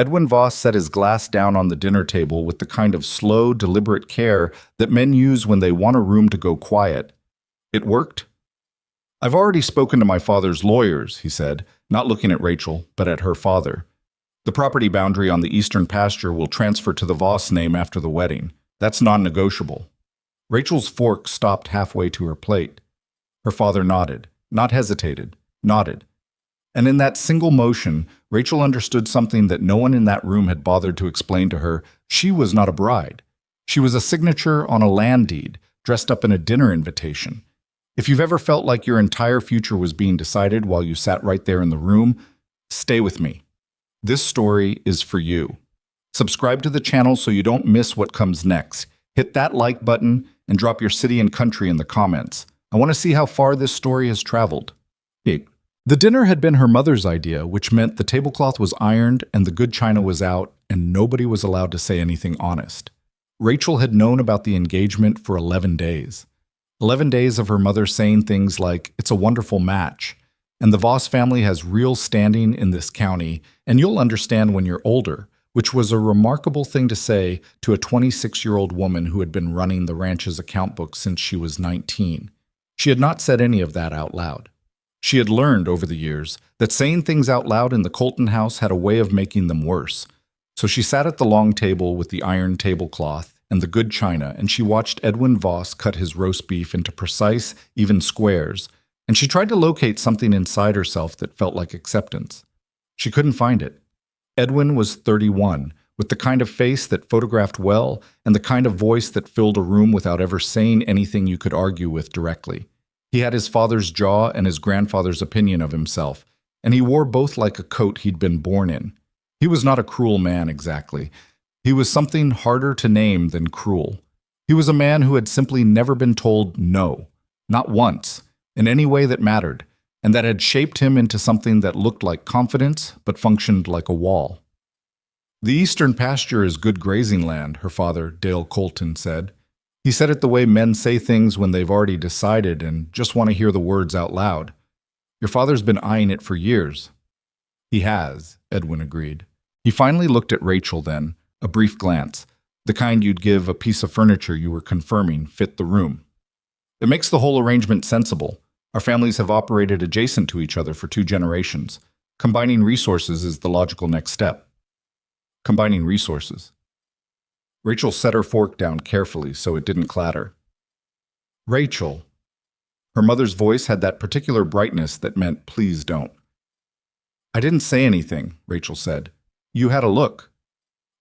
Edwin Voss set his glass down on the dinner table with the kind of slow, deliberate care that men use when they want a room to go quiet. It worked. "I've already spoken to my father's lawyers," he said, not looking at Rachel, but at her father. "The property boundary on the eastern pasture will transfer to the Voss name after the wedding. That's non-negotiable." Rachel's fork stopped halfway to her plate. Her father nodded, not hesitated, nodded. And in that single motion, Rachel understood something that no one in that room had bothered to explain to her. She was not a bride. She was a signature on a land deed, dressed up in a dinner invitation. If you've ever felt like your entire future was being decided while you sat right there in the room, stay with me. This story is for you. Subscribe to the channel so you don't miss what comes next. Hit that like button and drop your city and country in the comments. I want to see how far this story has traveled. The dinner had been her mother's idea, which meant the tablecloth was ironed and the good china was out, and nobody was allowed to say anything honest. Rachel had known about the engagement for 11 days. 11 days of her mother saying things like, "It's a wonderful match," and the Voss family has real standing in this county, and you'll understand when you're older, which was a remarkable thing to say to a 26-year-old woman who had been running the ranch's account book since she was 19. She had not said any of that out loud. She had learned over the years that saying things out loud in the Colton house had a way of making them worse. So she sat at the long table with the iron tablecloth and the good china, and she watched Edwin Voss cut his roast beef into precise, even squares, and she tried to locate something inside herself that felt like acceptance. She couldn't find it. Edwin was 31, with the kind of face that photographed well and the kind of voice that filled a room without ever saying anything you could argue with directly. He had his father's jaw and his grandfather's opinion of himself, and he wore both like a coat he'd been born in. He was not a cruel man exactly. He was something harder to name than cruel. He was a man who had simply never been told no, not once, in any way that mattered, and that had shaped him into something that looked like confidence but functioned like a wall. "The eastern pasture is good grazing land," her father, Dale Colton, said. He said it the way men say things when they've already decided and just want to hear the words out loud. "Your father's been eyeing it for years." "He has," Edwin agreed. He finally looked at Rachel then, a brief glance, the kind you'd give a piece of furniture you were confirming fit the room. "It makes the whole arrangement sensible. Our families have operated adjacent to each other for 2 generations. Combining resources is the logical next step." Combining resources. Rachel set her fork down carefully so it didn't clatter. "Rachel." Her mother's voice had that particular brightness that meant, "Please don't." "I didn't say anything," Rachel said. "You had a look.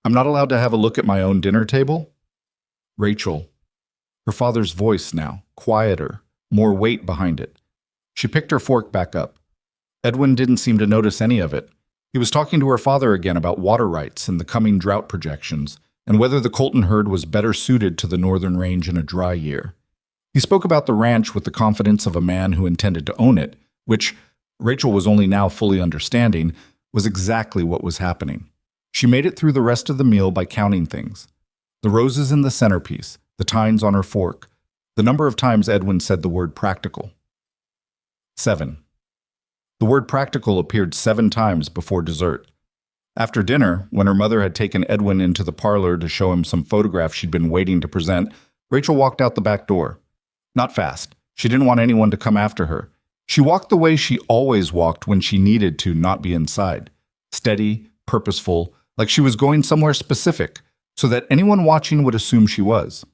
I'm not allowed to have a look at my own dinner table?" "Rachel." Her father's voice now, quieter, more weight behind it. She picked her fork back up. Edwin didn't seem to notice any of it. He was talking to her father again about water rights and the coming drought projections, and whether the Colton herd was better suited to the northern range in a dry year. He spoke about the ranch with the confidence of a man who intended to own it, which, Rachel was only now fully understanding, was exactly what was happening. She made it through the rest of the meal by counting things. The roses in the centerpiece, the tines on her fork, the number of times Edwin said the word practical. 7. The word practical appeared 7 times before dessert. After dinner, when her mother had taken Edwin into the parlor to show him some photographs she'd been waiting to present, Rachel walked out the back door. Not fast. She didn't want anyone to come after her. She walked the way she always walked when she needed to not be inside. Steady, purposeful, like she was going somewhere specific, so that anyone watching would assume she was.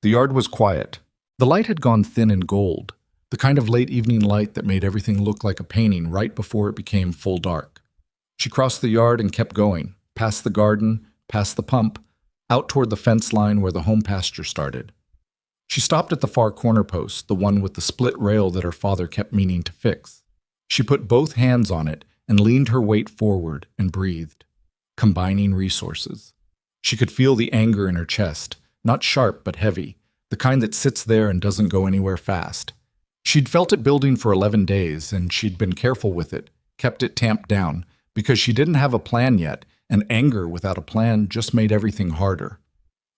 The yard was quiet. The light had gone thin and gold, the kind of late evening light that made everything look like a painting right before it became full dark. She crossed the yard and kept going, past the garden, past the pump, out toward the fence line where the home pasture started. She stopped at the far corner post, the one with the split rail that her father kept meaning to fix. She put both hands on it and leaned her weight forward and breathed, combining resources. She could feel the anger in her chest, not sharp but heavy, the kind that sits there and doesn't go anywhere fast. She'd felt it building for 11 days, and she'd been careful with it, kept it tamped down, because she didn't have a plan yet, and anger without a plan just made everything harder.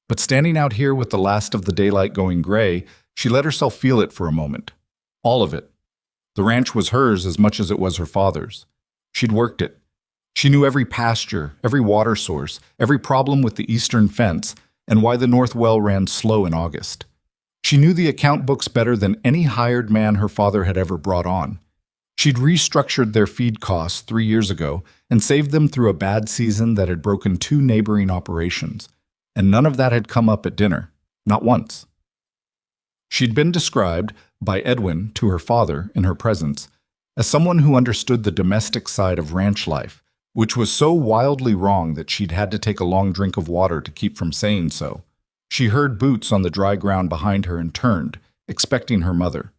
But standing out here with the last of the daylight going gray, she let herself feel it for a moment. All of it. The ranch was hers as much as it was her father's. She'd worked it. She knew every pasture, every water source, every problem with the eastern fence, and why the north well ran slow in August. She knew the account books better than any hired man her father had ever brought on. She'd restructured their feed costs 3 years ago and saved them through a bad season that had broken 2 neighboring operations, and none of that had come up at dinner, not once. She'd been described, by Edwin to her father in her presence, as someone who understood the domestic side of ranch life, which was so wildly wrong that she'd had to take a long drink of water to keep from saying so. She heard boots on the dry ground behind her and turned, expecting her mother.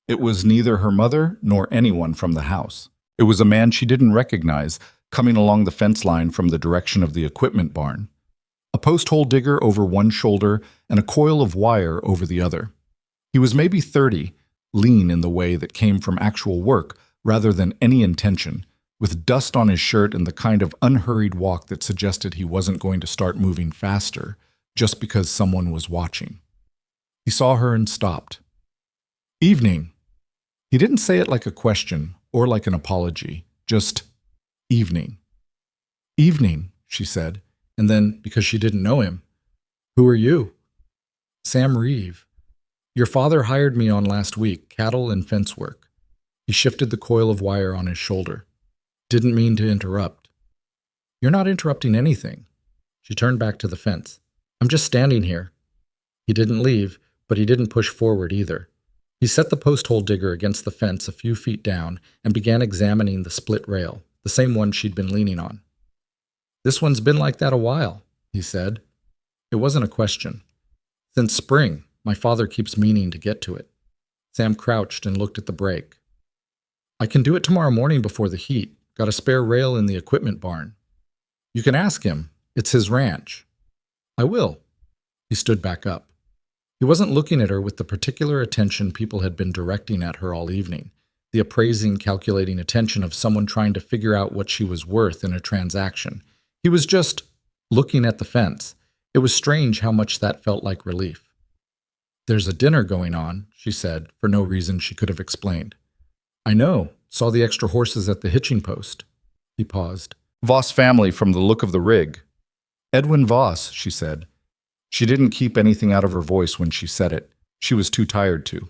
It was neither her mother nor anyone from the house. It was a man she didn't recognize, coming along the fence line from the direction of the equipment barn. A post-hole digger over one shoulder and a coil of wire over the other. He was maybe 30, lean in the way that came from actual work rather than any intention, with dust on his shirt and the kind of unhurried walk that suggested he wasn't going to start moving faster just because someone was watching. He saw her and stopped. "Evening." He didn't say it like a question or like an apology, just evening. "Evening," she said, and then, because she didn't know him, "Who are you?" "Sam Reeve. Your father hired me on last week, cattle and fence work." He shifted the coil of wire on his shoulder. "Didn't mean to interrupt." "You're not interrupting anything." She turned back to the fence. "I'm just standing here." He didn't leave, but he didn't push forward either. He set the post-hole digger against the fence a few feet down and began examining the split rail, the same one she'd been leaning on. "This one's been like that a while," he said. It wasn't a question. "Since spring, my father keeps meaning to get to it." Sam crouched and looked at the brake. "I can do it tomorrow morning before the heat. Got a spare rail in the equipment barn." "You can ask him. It's his ranch." "I will." He stood back up. He wasn't looking at her with the particular attention people had been directing at her all evening, the appraising, calculating attention of someone trying to figure out what she was worth in a transaction. He was just looking at the fence. It was strange how much that felt like relief. "There's a dinner going on," she said, for no reason she could have explained. "I know. Saw the extra horses at the hitching post." He paused. "Voss family from the look of the rig." "Edwin Voss," she said. She didn't keep anything out of her voice when she said it. She was too tired to.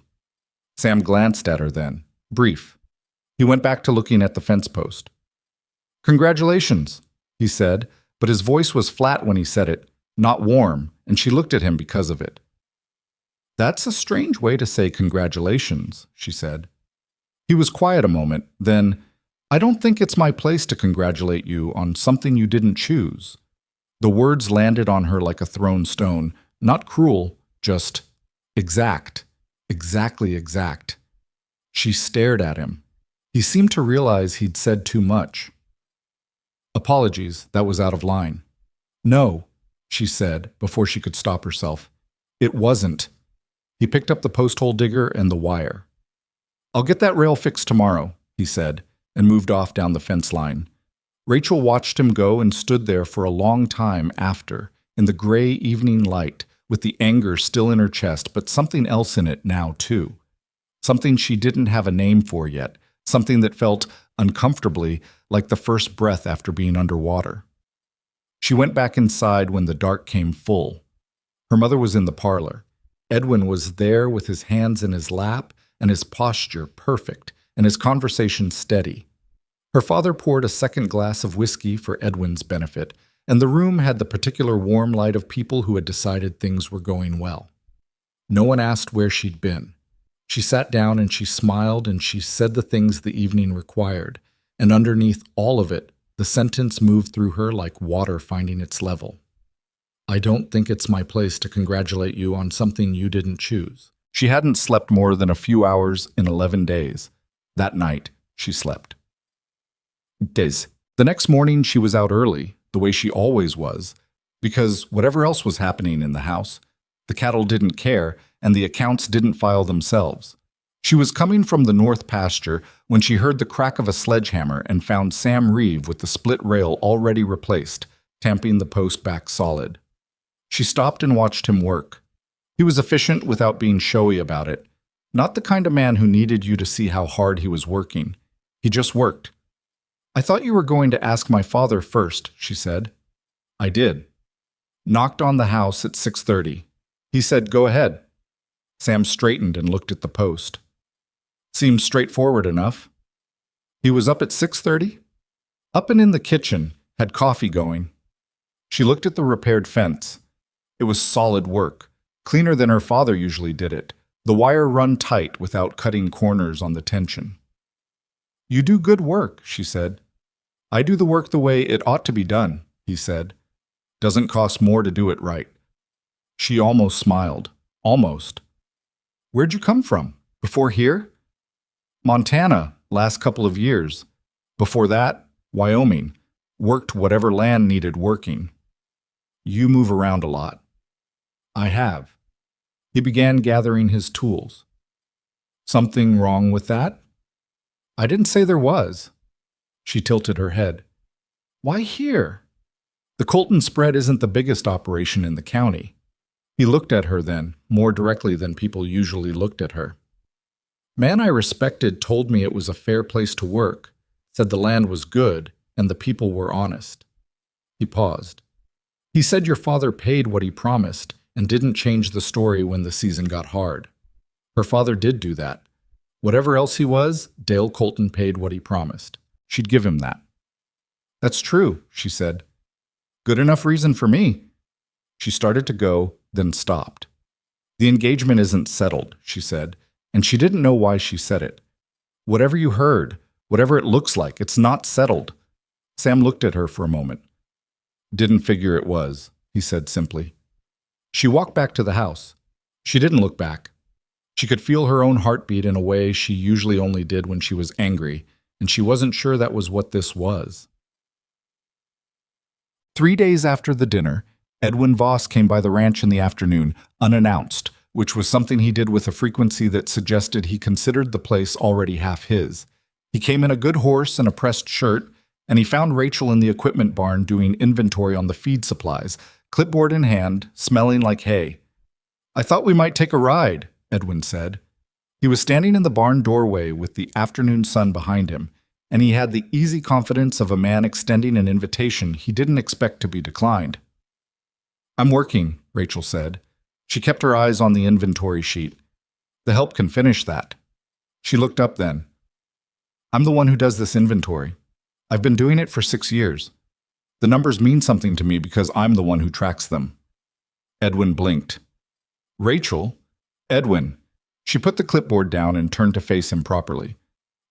Sam glanced at her then, brief. He went back to looking at the fence post. "Congratulations," he said, but his voice was flat when he said it, not warm, and she looked at him because of it. "That's a strange way to say congratulations," she said. He was quiet a moment, then, "I don't think it's my place to congratulate you on something you didn't choose." The words landed on her like a thrown stone, not cruel, just exact, exactly exact. She stared at him. He seemed to realize he'd said too much. "Apologies, that was out of line." "No," she said before she could stop herself. "It wasn't." He picked up the post-hole digger and the wire. "I'll get that rail fixed tomorrow," he said, and moved off down the fence line. Rachel watched him go and stood there for a long time after, in the gray evening light, with the anger still in her chest, but something else in it now, too. Something she didn't have a name for yet, something that felt uncomfortably like the first breath after being underwater. She went back inside when the dark came full. Her mother was in the parlor. Edwin was there with his hands in his lap and his posture perfect and his conversation steady. Her father poured a second glass of whiskey for Edwin's benefit, and the room had the particular warm light of people who had decided things were going well. No one asked where she'd been. She sat down and she smiled and she said the things the evening required, and underneath all of it, the sentence moved through her like water finding its level. "I don't think it's my place to congratulate you on something you didn't choose." She hadn't slept more than a few hours in 11 days. That night, she slept. The next morning, she was out early, the way she always was, because whatever else was happening in the house, the cattle didn't care and the accounts didn't file themselves. She was coming from the north pasture when she heard the crack of a sledgehammer and found Sam Reeve with the split rail already replaced, tamping the post back solid. She stopped and watched him work. He was efficient without being showy about it, not the kind of man who needed you to see how hard he was working. He just worked. I thought you were going to ask my father first, she said. I did. Knocked on the house at 6:30. He said, go ahead. Sam straightened and looked at the post. Seems straightforward enough. He was up at 6:30? Up and in the kitchen, had coffee going. She looked at the repaired fence. It was solid work, cleaner than her father usually did it, the wire run tight without cutting corners on the tension. You do good work, she said. I do the work the way it ought to be done, he said. Doesn't cost more to do it right. She almost smiled. Almost. Where'd you come from? Before here? Montana, last couple of years. Before that, Wyoming. Worked whatever land needed working. You move around a lot. I have. He began gathering his tools. Something wrong with that? I didn't say there was. She tilted her head. Why here? The Colton spread isn't the biggest operation in the county. He looked at her then, more directly than people usually looked at her. Man I respected told me it was a fair place to work, said the land was good and the people were honest. He paused. He said your father paid what he promised and didn't change the story when the season got hard. Her father did do that. Whatever else he was, Dale Colton paid what he promised. She'd give him that. That's true, she said. Good enough reason for me. She started to go, then stopped. The engagement isn't settled, she said, and she didn't know why she said it. Whatever you heard, whatever it looks like, it's not settled. Sam looked at her for a moment. Didn't figure it was, he said simply. She walked back to the house. She didn't look back. She could feel her own heartbeat in a way she usually only did when she was angry, and she wasn't sure that was what this was. 3 days after the dinner, Edwin Voss came by the ranch in the afternoon, unannounced, which was something he did with a frequency that suggested he considered the place already half his. He came in a good horse and a pressed shirt, and he found Rachel in the equipment barn doing inventory on the feed supplies, clipboard in hand, smelling like hay. I thought we might take a ride, Edwin said. He was standing in the barn doorway with the afternoon sun behind him, and he had the easy confidence of a man extending an invitation he didn't expect to be declined. I'm working, Rachel said. She kept her eyes on the inventory sheet. The help can finish that. She looked up then. I'm the one who does this inventory. I've been doing it for 6 years. The numbers mean something to me because I'm the one who tracks them. Edwin blinked. Rachel? Edwin. She put the clipboard down and turned to face him properly.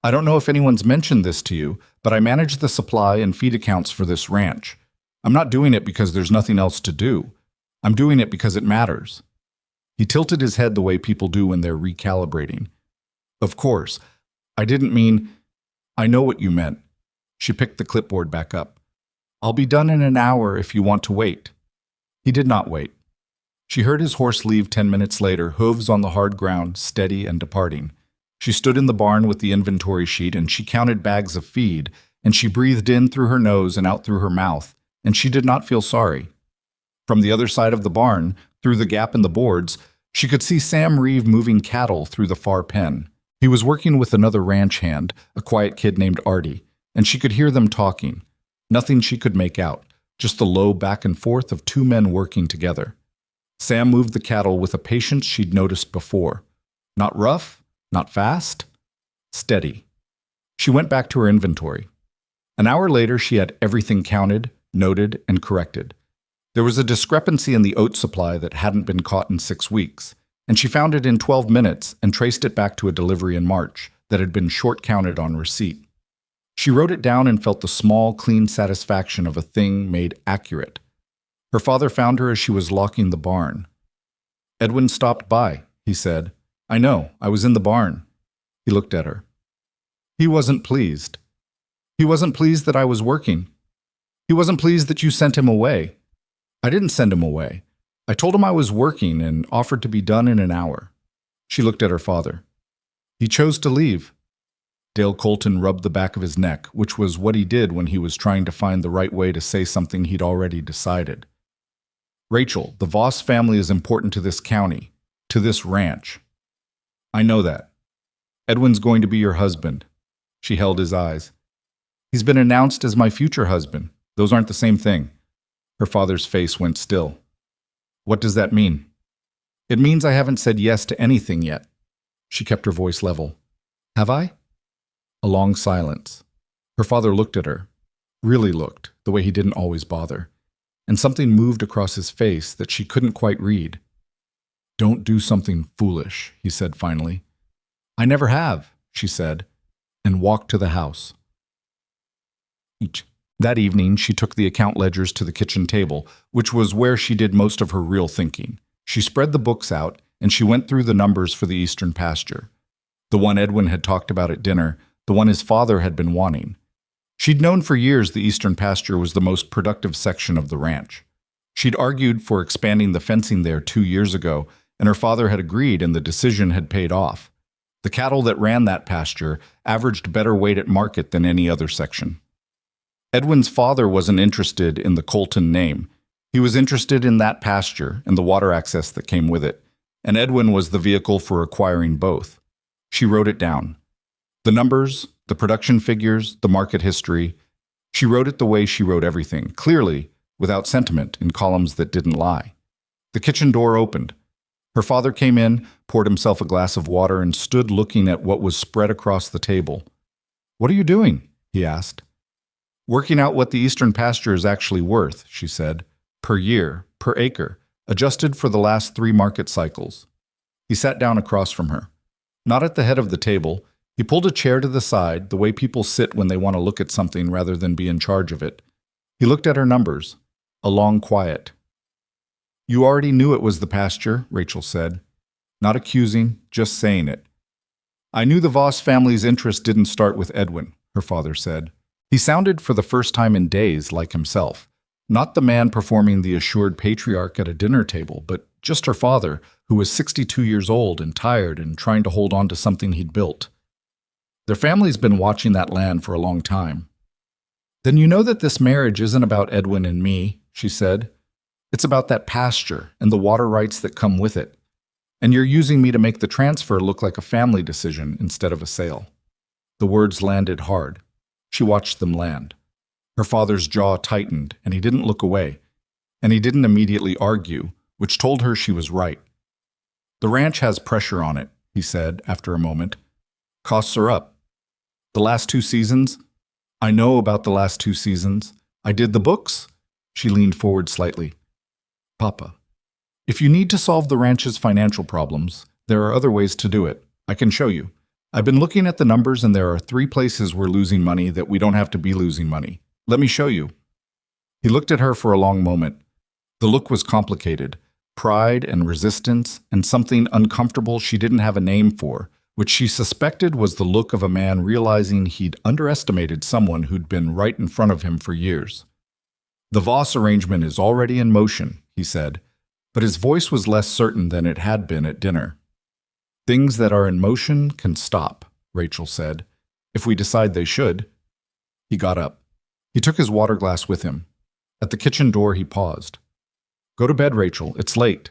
I don't know if anyone's mentioned this to you, but I manage the supply and feed accounts for this ranch. I'm not doing it because there's nothing else to do. I'm doing it because it matters. He tilted his head the way people do when they're recalibrating. Of course. I didn't mean... I know what you meant. She picked the clipboard back up. I'll be done in an hour if you want to wait. He did not wait. She heard his horse leave 10 minutes later, hooves on the hard ground, steady and departing. She stood in the barn with the inventory sheet and she counted bags of feed, and she breathed in through her nose and out through her mouth, and she did not feel sorry. From the other side of the barn, through the gap in the boards, she could see Sam Reeve moving cattle through the far pen. He was working with another ranch hand, a quiet kid named Artie, and she could hear them talking. Nothing she could make out, just the low back and forth of two men working together. Sam moved the cattle with a patience she'd noticed before. Not rough, not fast, steady. She went back to her inventory. An hour later, she had everything counted, noted, and corrected. There was a discrepancy in the oat supply that hadn't been caught in 6 weeks, and she found it in 12 minutes and traced it back to a delivery in March that had been short-counted on receipt. She wrote it down and felt the small, clean satisfaction of a thing made accurate. Her father found her as she was locking the barn. Edwin stopped by, he said. I know, I was in the barn. He looked at her. He wasn't pleased. He wasn't pleased that I was working. He wasn't pleased that you sent him away. I didn't send him away. I told him I was working and offered to be done in an hour. She looked at her father. He chose to leave. Dale Colton rubbed the back of his neck, which was what he did when he was trying to find the right way to say something he'd already decided. Rachel, the Voss family is important to this county, to this ranch. I know that. Edwin's going to be your husband. She held his eyes. He's been announced as my future husband. Those aren't the same thing. Her father's face went still. What does that mean? It means I haven't said yes to anything yet. She kept her voice level. Have I? A long silence. Her father looked at her. Really looked, the way he didn't always bother. And something moved across his face that she couldn't quite read. Don't do something foolish, he said finally. I never have, she said, and walked to the house. That evening, she took the account ledgers to the kitchen table, which was where she did most of her real thinking. She spread the books out, and she went through the numbers for the eastern pasture. The one Edwin had talked about at dinner, the one his father had been wanting. She'd known for years the eastern pasture was the most productive section of the ranch. She'd argued for expanding the fencing there 2 years ago, and her father had agreed, and the decision had paid off. The cattle that ran that pasture averaged better weight at market than any other section. Edwin's father wasn't interested in the Colton name. He was interested in that pasture and the water access that came with it, and Edwin was the vehicle for acquiring both. She wrote it down. The numbers, the production figures, the market history. She wrote it the way she wrote everything, clearly, without sentiment, in columns that didn't lie. The kitchen door opened. Her father came in, poured himself a glass of water, and stood looking at what was spread across the table. What are you doing? He asked. Working out what the eastern pasture is actually worth, she said, per year, per acre, adjusted for the last 3 market cycles. He sat down across from her. Not at the head of the table, he pulled a chair to the side, the way people sit when they want to look at something rather than be in charge of it. He looked at her numbers. A long quiet. You already knew it was the pasture, Rachel said. Not accusing, just saying it. I knew the Voss family's interest didn't start with Edwin, her father said. He sounded for the first time in days like himself. Not the man performing the assured patriarch at a dinner table, but just her father, who was 62 years old and tired and trying to hold on to something he'd built. Their family's been watching that land for a long time. Then you know that this marriage isn't about Edwin and me, she said. It's about that pasture and the water rights that come with it. And you're using me to make the transfer look like a family decision instead of a sale. The words landed hard. She watched them land. Her father's jaw tightened, and he didn't look away. And he didn't immediately argue, which told her she was right. The ranch has pressure on it, he said after a moment. Costs are up. The last 2 seasons? I know about the last 2 seasons. I did the books? She leaned forward slightly. Papa, if you need to solve the ranch's financial problems, there are other ways to do it. I can show you. I've been looking at the numbers, and there are 3 places we're losing money that we don't have to be losing money. Let me show you. He looked at her for a long moment. The look was complicated. Pride and resistance and something uncomfortable she didn't have a name for, which she suspected was the look of a man realizing he'd underestimated someone who'd been right in front of him for years. The Voss arrangement is already in motion, he said, but his voice was less certain than it had been at dinner. Things that are in motion can stop, Rachel said, if we decide they should. He got up. He took his water glass with him. At the kitchen door, he paused. Go to bed, Rachel. It's late.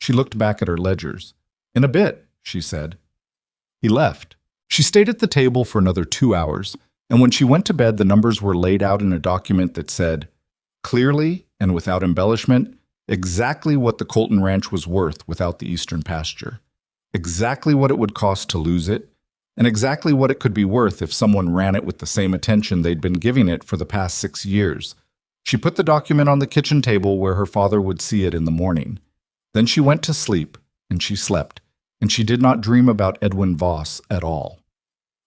She looked back at her ledgers. In a bit, she said. He left. She stayed at the table for another 2 hours, and when she went to bed, the numbers were laid out in a document that said, clearly and without embellishment, exactly what the Colton Ranch was worth without the eastern pasture. Exactly what it would cost to lose it, and exactly what it could be worth if someone ran it with the same attention they'd been giving it for the past 6 years. She put the document on the kitchen table where her father would see it in the morning. Then she went to sleep, and she slept, and she did not dream about Edwin Voss at all.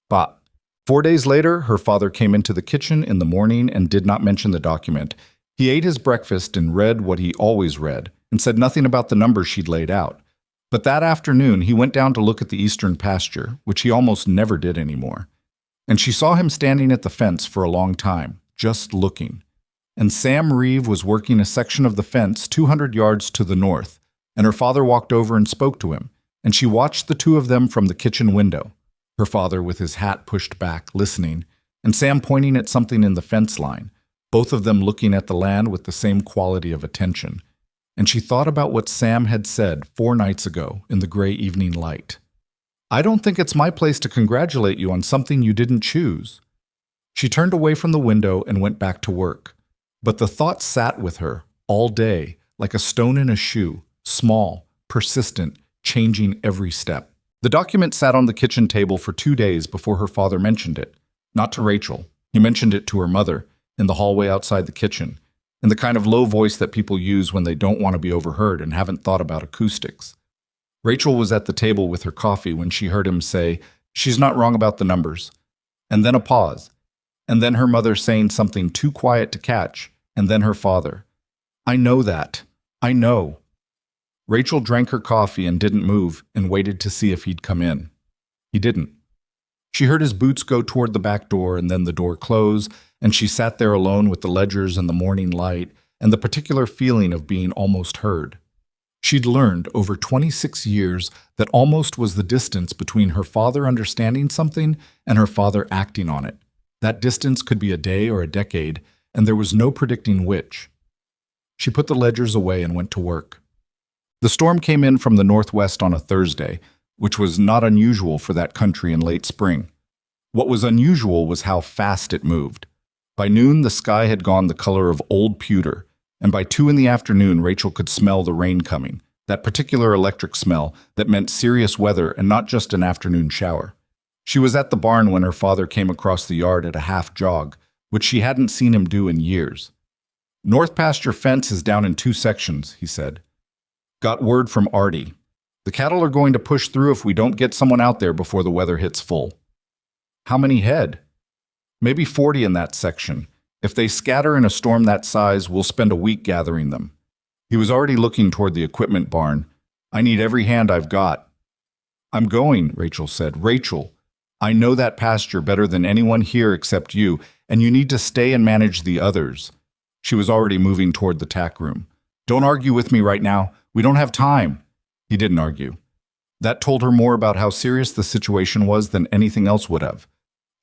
But 4 days later, her father came into the kitchen in the morning and did not mention the document. He ate his breakfast and read what he always read, and said nothing about the numbers she'd laid out. But that afternoon, he went down to look at the eastern pasture, which he almost never did anymore. And she saw him standing at the fence for a long time, just looking. And Sam Reeve was working a section of the fence 200 yards to the north, and her father walked over and spoke to him, and she watched the 2 of them from the kitchen window, her father with his hat pushed back, listening, and Sam pointing at something in the fence line, both of them looking at the land with the same quality of attention. And she thought about what Sam had said 4 nights ago in the gray evening light. I don't think it's my place to congratulate you on something you didn't choose. She turned away from the window and went back to work. But the thought sat with her all day, like a stone in a shoe, small, persistent, changing every step. The document sat on the kitchen table for 2 days before her father mentioned it. Not to Rachel. He mentioned it to her mother, in the hallway outside the kitchen, in the kind of low voice that people use when they don't want to be overheard and haven't thought about acoustics. Rachel was at the table with her coffee when she heard him say, "She's not wrong about the numbers." And then a pause. And then her mother saying something too quiet to catch, and then her father. "I know that. I know." Rachel drank her coffee and didn't move and waited to see if he'd come in. He didn't. She heard his boots go toward the back door and then the door close, and she sat there alone with the ledgers and the morning light and the particular feeling of being almost heard. She'd learned over 26 years that almost was the distance between her father understanding something and her father acting on it. That distance could be a day or a decade, and there was no predicting which. She put the ledgers away and went to work. The storm came in from the northwest on a Thursday, which was not unusual for that country in late spring. What was unusual was how fast it moved. By noon, the sky had gone the color of old pewter, and by 2 in the afternoon, Rachel could smell the rain coming, that particular electric smell that meant serious weather and not just an afternoon shower. She was at the barn when her father came across the yard at a half jog, which she hadn't seen him do in years. "North pasture fence is down in 2 sections," he said. "Got word from Artie. The cattle are going to push through if we don't get someone out there before the weather hits full." "How many head?" "Maybe 40 in that section. If they scatter in a storm that size, we'll spend a week gathering them." He was already looking toward the equipment barn. "I need every hand I've got." "I'm going," Rachel said. "Rachel, I know that pasture better than anyone here except you, and you need to stay and manage the others." She was already moving toward the tack room. "Don't argue with me right now. We don't have time." He didn't argue. That told her more about how serious the situation was than anything else would have.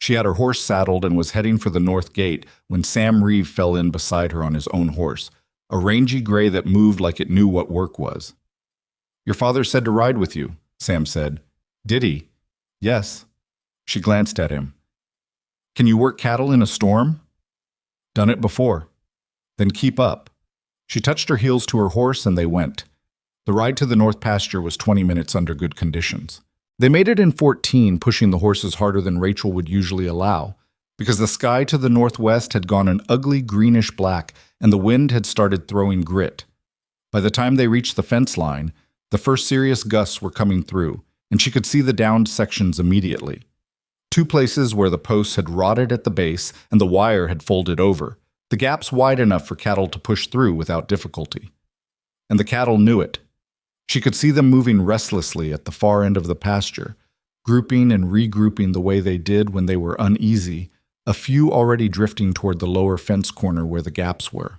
She had her horse saddled and was heading for the north gate when Sam Reeve fell in beside her on his own horse, a rangy gray that moved like it knew what work was. "Your father said to ride with you," Sam said. "Did he?" "Yes." She glanced at him. "Can you work cattle in a storm?" "Done it before." "Then keep up." She touched her heels to her horse and they went. The ride to the north pasture was 20 minutes under good conditions. They made it in 14, pushing the horses harder than Rachel would usually allow, because the sky to the northwest had gone an ugly greenish black and the wind had started throwing grit. By the time they reached the fence line, the first serious gusts were coming through, and she could see the downed sections immediately. 2 places where the posts had rotted at the base and the wire had folded over, the gaps wide enough for cattle to push through without difficulty. And the cattle knew it. She could see them moving restlessly at the far end of the pasture, grouping and regrouping the way they did when they were uneasy, a few already drifting toward the lower fence corner where the gaps were.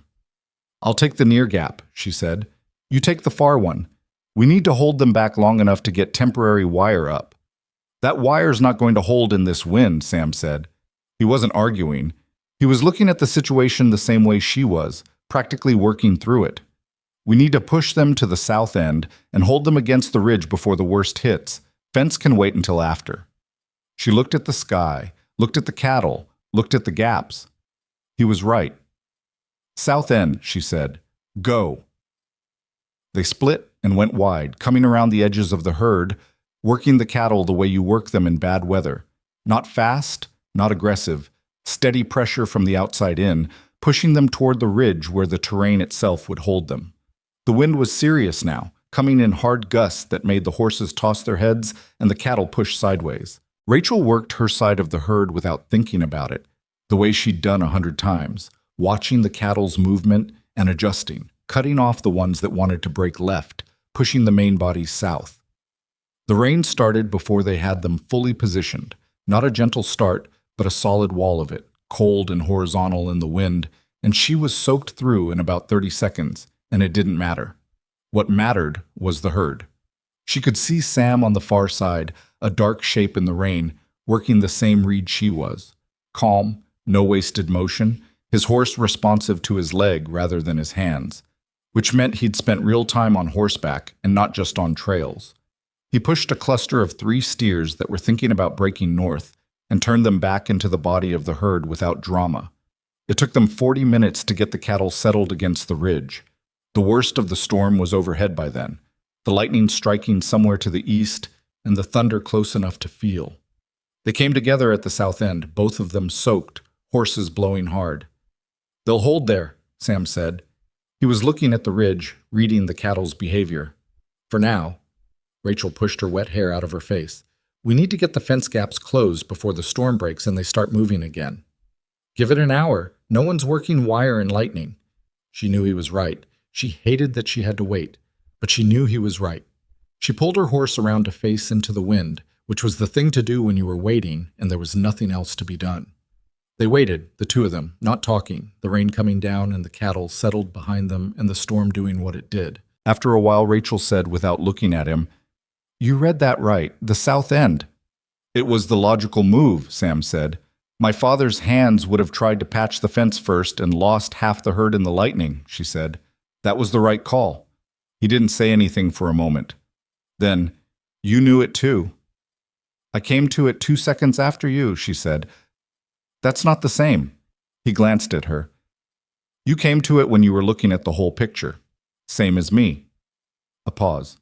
"I'll take the near gap," she said. "You take the far one. We need to hold them back long enough to get temporary wire up." "That wire's not going to hold in this wind," Sam said. He wasn't arguing. He was looking at the situation the same way she was, practically working through it. "We need to push them to the south end and hold them against the ridge before the worst hits. Fence can wait until after." She looked at the sky, looked at the cattle, looked at the gaps. He was right. "South end," she said. "Go." They split and went wide, coming around the edges of the herd, working the cattle the way you work them in bad weather. Not fast, not aggressive, steady pressure from the outside in, pushing them toward the ridge where the terrain itself would hold them. The wind was serious now, coming in hard gusts that made the horses toss their heads and the cattle push sideways. Rachel worked her side of the herd without thinking about it, the way she'd done 100 times, watching the cattle's movement and adjusting, cutting off the ones that wanted to break left, pushing the main bodies south. The rain started before they had them fully positioned, not a gentle start, but a solid wall of it, cold and horizontal in the wind, and she was soaked through in about 30 seconds, and it didn't matter. What mattered was the herd. She could see Sam on the far side, a dark shape in the rain, working the same reed she was. Calm, no wasted motion, his horse responsive to his leg rather than his hands, which meant he'd spent real time on horseback and not just on trails. He pushed a cluster of 3 steers that were thinking about breaking north, and turned them back into the body of the herd without drama. It took them 40 minutes to get the cattle settled against the ridge. The worst of the storm was overhead by then, the lightning striking somewhere to the east and the thunder close enough to feel. They came together at the south end, both of them soaked, horses blowing hard. "They'll hold there," Sam said. He was looking at the ridge, reading the cattle's behavior. "For now." Rachel pushed her wet hair out of her face. "We need to get the fence gaps closed before the storm breaks and they start moving again." "Give it an hour. No one's working wire and lightning." She knew he was right. She hated that she had to wait, but she knew he was right. She pulled her horse around to face into the wind, which was the thing to do when you were waiting and there was nothing else to be done. They waited, the two of them, not talking, the rain coming down and the cattle settled behind them and the storm doing what it did. After a while, Rachel said, without looking at him, "You read that right, the south end." "It was the logical move," Sam said. "My father's hands would have tried to patch the fence first and lost half the herd in the lightning," she said. "That was the right call." He didn't say anything for a moment. Then, "You knew it too." "I came to it 2 seconds after you," she said. "That's not the same." He glanced at her. "You came to it when you were looking at the whole picture. Same as me." A pause.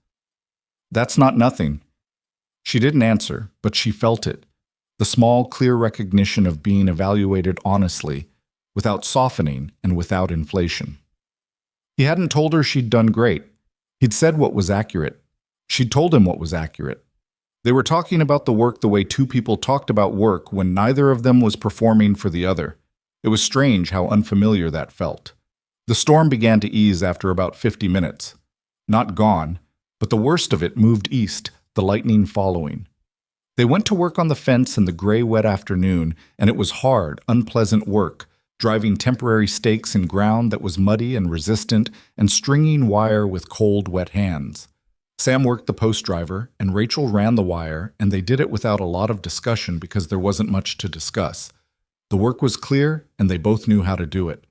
"That's not nothing." She didn't answer, but she felt it. The small, clear recognition of being evaluated honestly, without softening and without inflation. He hadn't told her she'd done great. He'd said what was accurate. She'd told him what was accurate. They were talking about the work the way two people talked about work when neither of them was performing for the other. It was strange how unfamiliar that felt. The storm began to ease after about 50 minutes. Not gone, but the worst of it moved east, the lightning following. They went to work on the fence in the gray, wet afternoon, and it was hard, unpleasant work, driving temporary stakes in ground that was muddy and resistant and stringing wire with cold, wet hands. Sam worked the post driver, and Rachel ran the wire, and they did it without a lot of discussion because there wasn't much to discuss. The work was clear, and they both knew how to do it.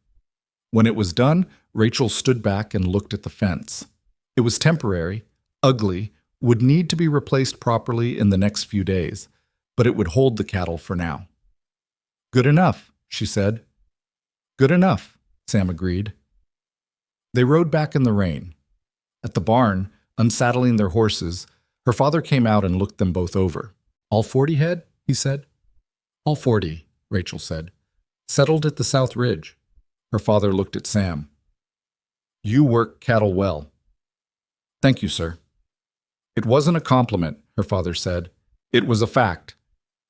When it was done, Rachel stood back and looked at the fence. It was temporary, ugly, would need to be replaced properly in the next few days, but it would hold the cattle for now. "Good enough," she said. "Good enough," Sam agreed. They rode back in the rain. At the barn, unsaddling their horses, her father came out and looked them both over. "All 40 head?" he said. "All 40, Rachel said. "Settled at the South Ridge." Her father looked at Sam. "You work cattle well." "Thank you, sir." "It wasn't a compliment," her father said. "It was a fact."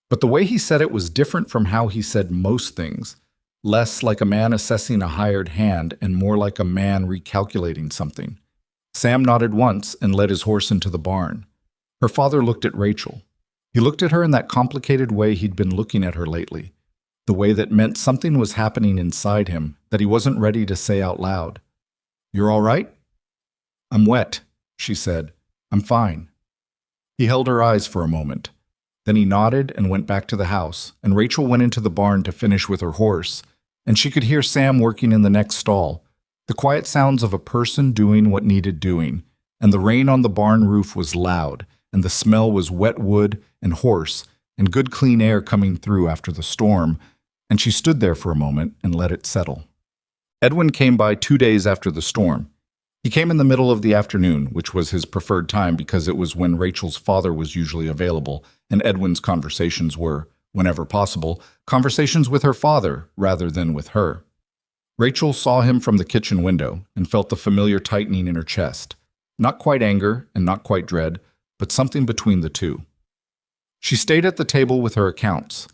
But the way he said it was different from how he said most things, less like a man assessing a hired hand and more like a man recalculating something. Sam nodded once and led his horse into the barn. Her father looked at Rachel. He looked at her in that complicated way he'd been looking at her lately, the way that meant something was happening inside him that he wasn't ready to say out loud. "You're all right?" "I'm wet," she said. "I'm fine." He held her eyes for a moment. Then he nodded and went back to the house, and Rachel went into the barn to finish with her horse, and she could hear Sam working in the next stall, the quiet sounds of a person doing what needed doing, and the rain on the barn roof was loud, and the smell was wet wood and horse and good clean air coming through after the storm, and she stood there for a moment and let it settle. Edwin came by 2 days after the storm. He came in the middle of the afternoon, which was his preferred time because it was when Rachel's father was usually available, and Edwin's conversations were, whenever possible, conversations with her father rather than with her. Rachel saw him from the kitchen window and felt the familiar tightening in her chest. Not quite anger and not quite dread, but something between the two. She stayed at the table with her accounts.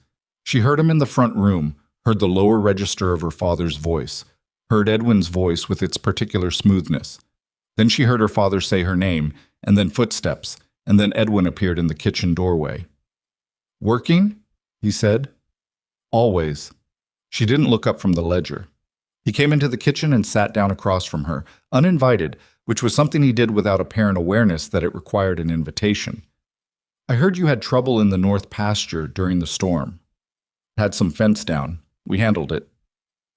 She heard him in the front room, heard the lower register of her father's voice, heard Edwin's voice with its particular smoothness. Then she heard her father say her name, and then footsteps, and then Edwin appeared in the kitchen doorway. "Working?" he said. "Always." She didn't look up from the ledger. He came into the kitchen and sat down across from her, uninvited, which was something he did without apparent awareness that it required an invitation. "I heard you had trouble in the north pasture during the storm. Had some fence down. We handled it.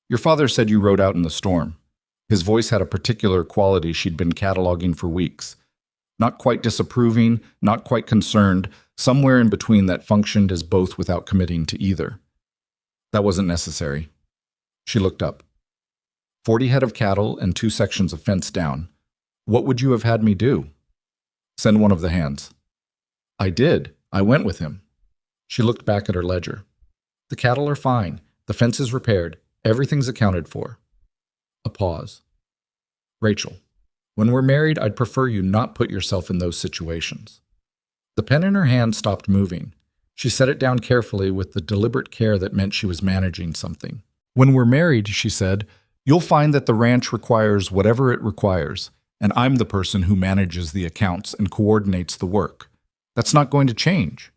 Your father said you rode out in the storm." His voice had a particular quality she'd been cataloging for weeks. Not quite disapproving, not quite concerned, somewhere in between that functioned as both without committing to either. That wasn't necessary. She looked up. 40 head of cattle and 2 sections of fence down. What would you have had me do? Send one of the hands. I did. I went with him. She looked back at her ledger. The cattle are fine. The fence is repaired. Everything's accounted for. A pause. Rachel, when we're married, I'd prefer you not put yourself in those situations. The pen in her hand stopped moving. She set it down carefully with the deliberate care that meant she was managing something. When we're married, she said, you'll find that the ranch requires whatever it requires, and I'm the person who manages the accounts and coordinates the work. That's not going to change.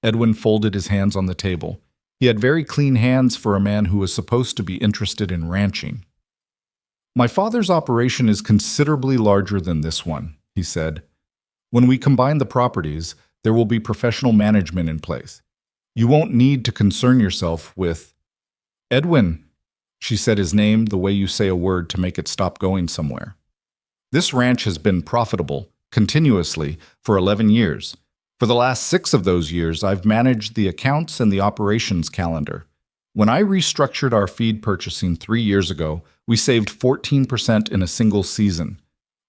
Edwin folded his hands on the table. He had very clean hands for a man who was supposed to be interested in ranching. My father's operation is considerably larger than this one, he said. When we combine the properties, there will be professional management in place. You won't need to concern yourself with Edwin. She said his name the way you say a word to make it stop going somewhere. This ranch has been profitable, continuously, for 11 years. For the last 6 of those years, I've managed the accounts and the operations calendar. When I restructured our feed purchasing 3 years ago, we saved 14% in a single season.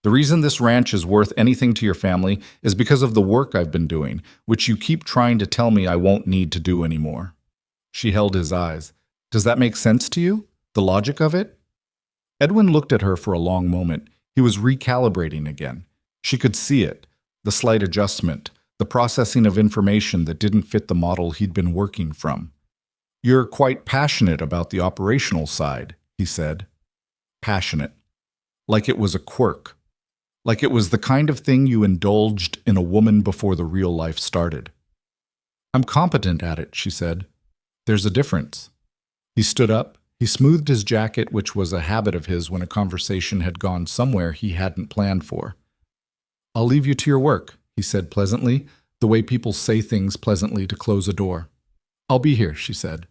The reason this ranch is worth anything to your family is because of the work I've been doing, which you keep trying to tell me I won't need to do anymore. She held his eyes. Does that make sense to you? The logic of it? Edwin looked at her for a long moment. He was recalibrating again. She could see it, the slight adjustment, the processing of information that didn't fit the model he'd been working from. You're quite passionate about the operational side, he said. Passionate. Like it was a quirk. Like it was the kind of thing you indulged in a woman before the real life started. I'm competent at it, she said. There's a difference. He stood up. He smoothed his jacket, which was a habit of his when a conversation had gone somewhere he hadn't planned for. I'll leave you to your work, he said pleasantly, the way people say things pleasantly to close a door. I'll be here, she said.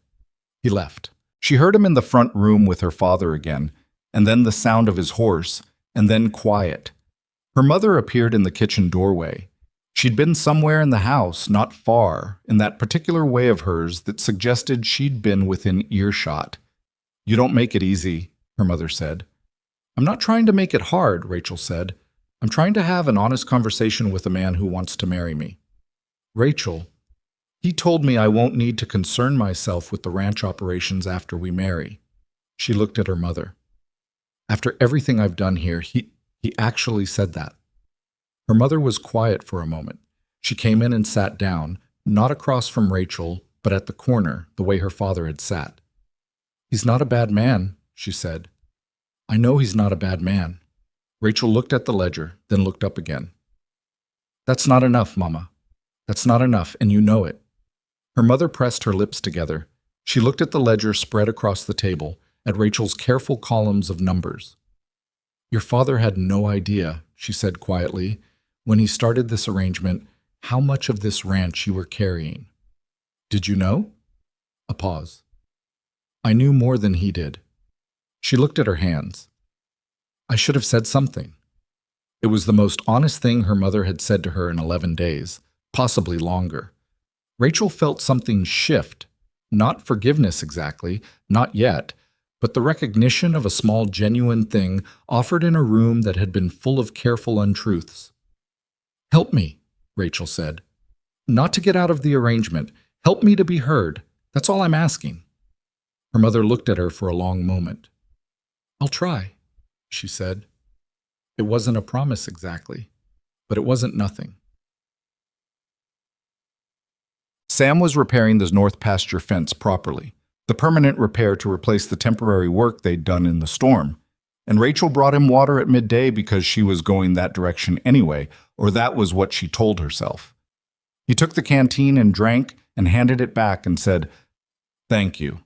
He left. She heard him in the front room with her father again, and then the sound of his horse, and then quiet. Her mother appeared in the kitchen doorway. She'd been somewhere in the house, not far, in that particular way of hers that suggested she'd been within earshot. You don't make it easy, her mother said. I'm not trying to make it hard, Rachel said. I'm trying to have an honest conversation with a man who wants to marry me. Rachel, he told me I won't need to concern myself with the ranch operations after we marry. She looked at her mother. After everything I've done here, he actually said that. Her mother was quiet for a moment. She came in and sat down, not across from Rachel, but at the corner, the way her father had sat. He's not a bad man, she said. I know he's not a bad man. Rachel looked at the ledger, then looked up again. That's not enough, Mama. That's not enough, and you know it. Her mother pressed her lips together. She looked at the ledger spread across the table, at Rachel's careful columns of numbers. Your father had no idea, she said quietly, when he started this arrangement, how much of this ranch you were carrying. Did you know? A pause. I knew more than he did. She looked at her hands. I should have said something. It was the most honest thing her mother had said to her in 11 days, possibly longer. Rachel felt something shift, not forgiveness exactly, not yet, but the recognition of a small genuine thing offered in a room that had been full of careful untruths. Help me, Rachel said. Not to get out of the arrangement. Help me to be heard. That's all I'm asking. Her mother looked at her for a long moment. I'll try, she said. It wasn't a promise exactly, but it wasn't nothing. Sam was repairing the north pasture fence properly, the permanent repair to replace the temporary work they'd done in the storm. And Rachel brought him water at midday because she was going that direction anyway, or that was what she told herself. He took the canteen and drank and handed it back and said, Thank you.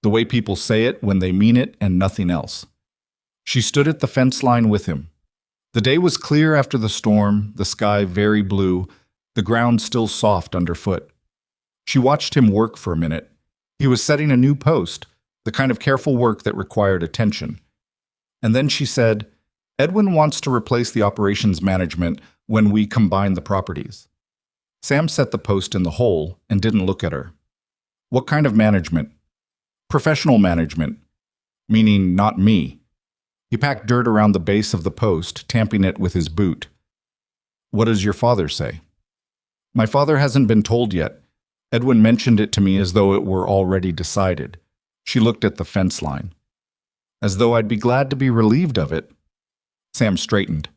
The way people say it when they mean it and nothing else. She stood at the fence line with him. The day was clear after the storm, the sky very blue, the ground still soft underfoot. She watched him work for a minute. He was setting a new post, the kind of careful work that required attention. And then she said, Edwin wants to replace the operations management when we combined the properties. Sam set the post in the hole and didn't look at her. What kind of management? Professional management, meaning not me. He packed dirt around the base of the post, tamping it with his boot. What does your father say? My father hasn't been told yet. Edwin mentioned it to me as though it were already decided. She looked at the fence line. As though I'd be glad to be relieved of it. Sam straightened.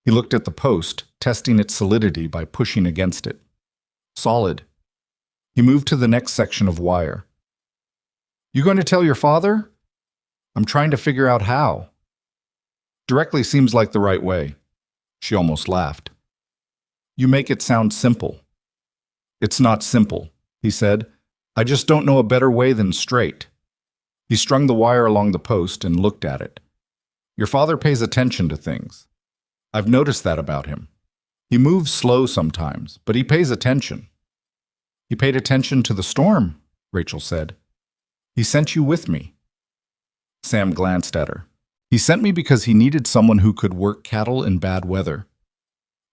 He looked at the post, testing its solidity by pushing against it. Solid. He moved to the next section of wire. You going to tell your father? I'm trying to figure out how. Directly seems like the right way. She almost laughed. You make it sound simple. It's not simple, he said. I just don't know a better way than straight. He strung the wire along the post and looked at it. Your father pays attention to things. I've noticed that about him. He moves slow sometimes, but he pays attention. He paid attention to the storm, Rachel said. He sent you with me. Sam glanced at her. He sent me because he needed someone who could work cattle in bad weather.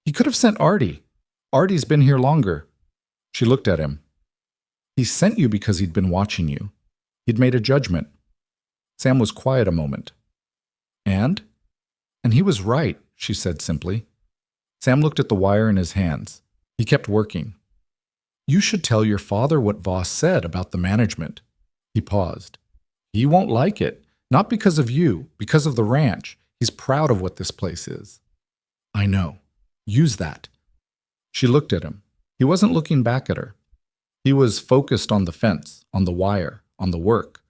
He could have sent Artie. Artie's been here longer. She looked at him. He sent you because he'd been watching you. He'd made a judgment. Sam was quiet a moment. And he was right, she said simply. Sam looked at the wire in his hands. He kept working. You should tell your father what Voss said about the management. He paused. He won't like it. Not because of you, because of the ranch. He's proud of what this place is. I know. Use that. She looked at him. He wasn't looking back at her. He was focused on the fence, on the wire, on the work.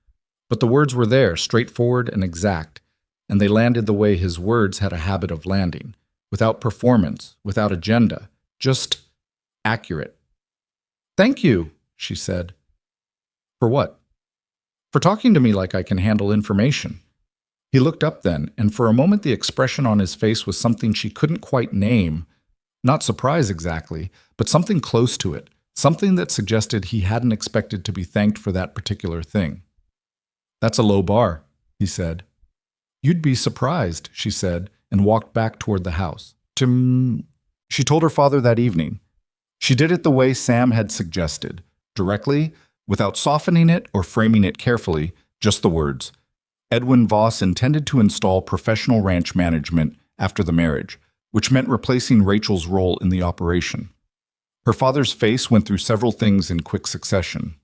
But the words were there, straightforward and exact, and they landed the way his words had a habit of landing, without performance, without agenda, just accurate. Thank you, she said. For what? For talking to me like I can handle information. He looked up then, and for a moment the expression on his face was something she couldn't quite name. Not surprise exactly, but something close to it, something that suggested he hadn't expected to be thanked for that particular thing. That's a low bar, he said. You'd be surprised, she said, and walked back toward the house. She told her father that evening. She did it the way Sam had suggested, directly, without softening it or framing it carefully, just the words. Edwin Voss intended to install professional ranch management after the marriage, which meant replacing Rachel's role in the operation. Her father's face went through several things in quick succession.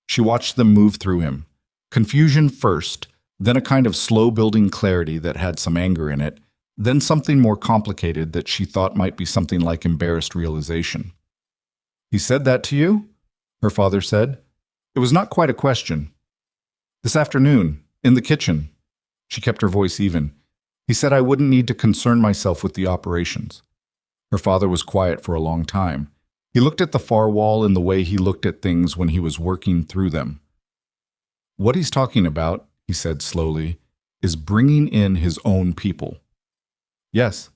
She watched them move through him. Confusion first, then a kind of slow-building clarity that had some anger in it, then something more complicated that she thought might be something like embarrassed realization. He said that to you? Her father said. It was not quite a question. This afternoon, in the kitchen. She kept her voice even. He said I wouldn't need to concern myself with the operations. Her father was quiet for a long time. He looked at the far wall in the way he looked at things when he was working through them. What he's talking about, he said slowly, is bringing in his own people. Yes.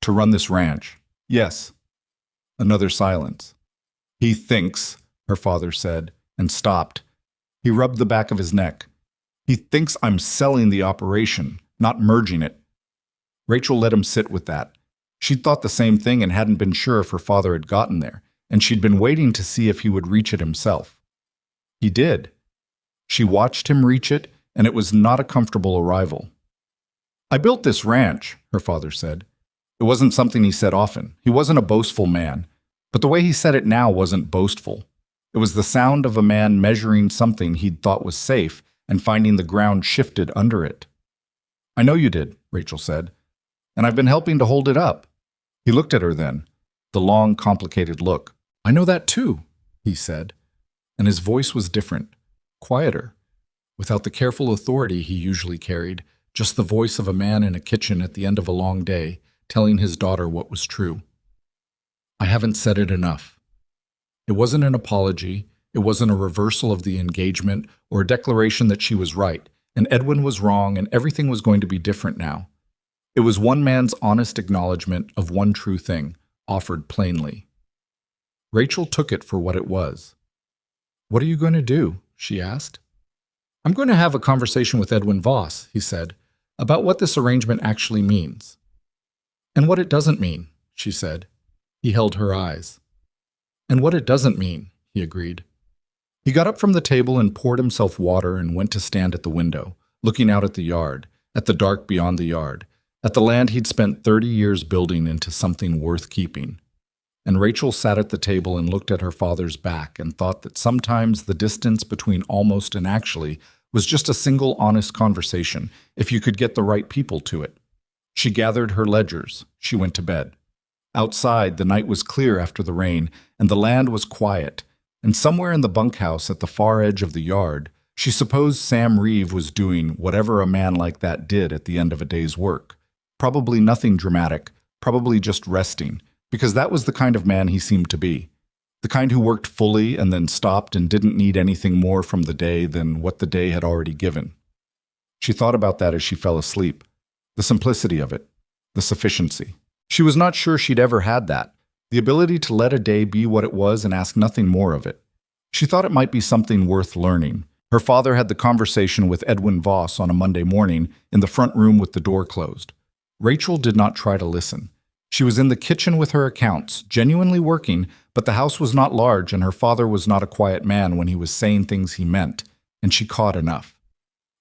To run this ranch. Yes. Another silence. He thinks, her father said, and stopped. He rubbed the back of his neck. He thinks I'm selling the operation, not merging it. Rachel let him sit with that. She'd thought the same thing and hadn't been sure if her father had gotten there, and she'd been waiting to see if he would reach it himself. He did. She watched him reach it, and it was not a comfortable arrival. I built this ranch, her father said. It wasn't something he said often. He wasn't a boastful man, but the way he said it now wasn't boastful. It was the sound of a man measuring something he'd thought was safe and finding the ground shifted under it. I know you did, Rachel said, and I've been helping to hold it up. He looked at her then, the long, complicated look. I know that too, he said, and his voice was different, quieter, without the careful authority he usually carried, just the voice of a man in a kitchen at the end of a long day, telling his daughter what was true. I haven't said it enough. It wasn't an apology, it wasn't a reversal of the engagement or a declaration that she was right, and Edwin was wrong and everything was going to be different now. It was one man's honest acknowledgement of one true thing, offered plainly. Rachel took it for what it was. What are you going to do? She asked. I'm going to have a conversation with Edwin Voss, he said, about what this arrangement actually means. And what it doesn't mean, she said. He held her eyes. And what it doesn't mean, he agreed. He got up from the table and poured himself water and went to stand at the window, looking out at the yard, at the dark beyond the yard, at the land he'd spent 30 years building into something worth keeping. And Rachel sat at the table and looked at her father's back and thought that sometimes the distance between almost and actually was just a single honest conversation if you could get the right people to it. She gathered her ledgers. She went to bed. Outside, the night was clear after the rain, and the land was quiet, and somewhere in the bunkhouse at the far edge of the yard, she supposed Sam Reeve was doing whatever a man like that did at the end of a day's work. Probably nothing dramatic, probably just resting, because that was the kind of man he seemed to be. The kind who worked fully and then stopped and didn't need anything more from the day than what the day had already given. She thought about that as she fell asleep. The simplicity of it, the sufficiency. She was not sure she'd ever had that, the ability to let a day be what it was and ask nothing more of it. She thought it might be something worth learning. Her father had the conversation with Edwin Voss on a Monday morning in the front room with the door closed. Rachel did not try to listen. She was in the kitchen with her accounts, genuinely working, but the house was not large and her father was not a quiet man when he was saying things he meant, and she caught enough.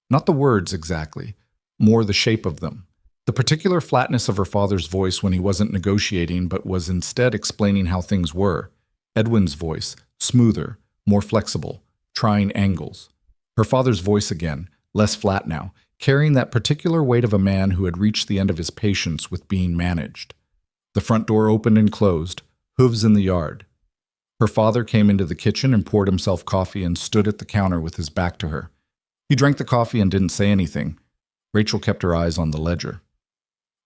Not the words exactly, more the shape of them. The particular flatness of her father's voice when he wasn't negotiating but was instead explaining how things were. Edwin's voice, smoother, more flexible, trying angles. Her father's voice again, less flat now, carrying that particular weight of a man who had reached the end of his patience with being managed. The front door opened and closed, hooves in the yard. Her father came into the kitchen and poured himself coffee and stood at the counter with his back to her. He drank the coffee and didn't say anything. Rachel kept her eyes on the ledger.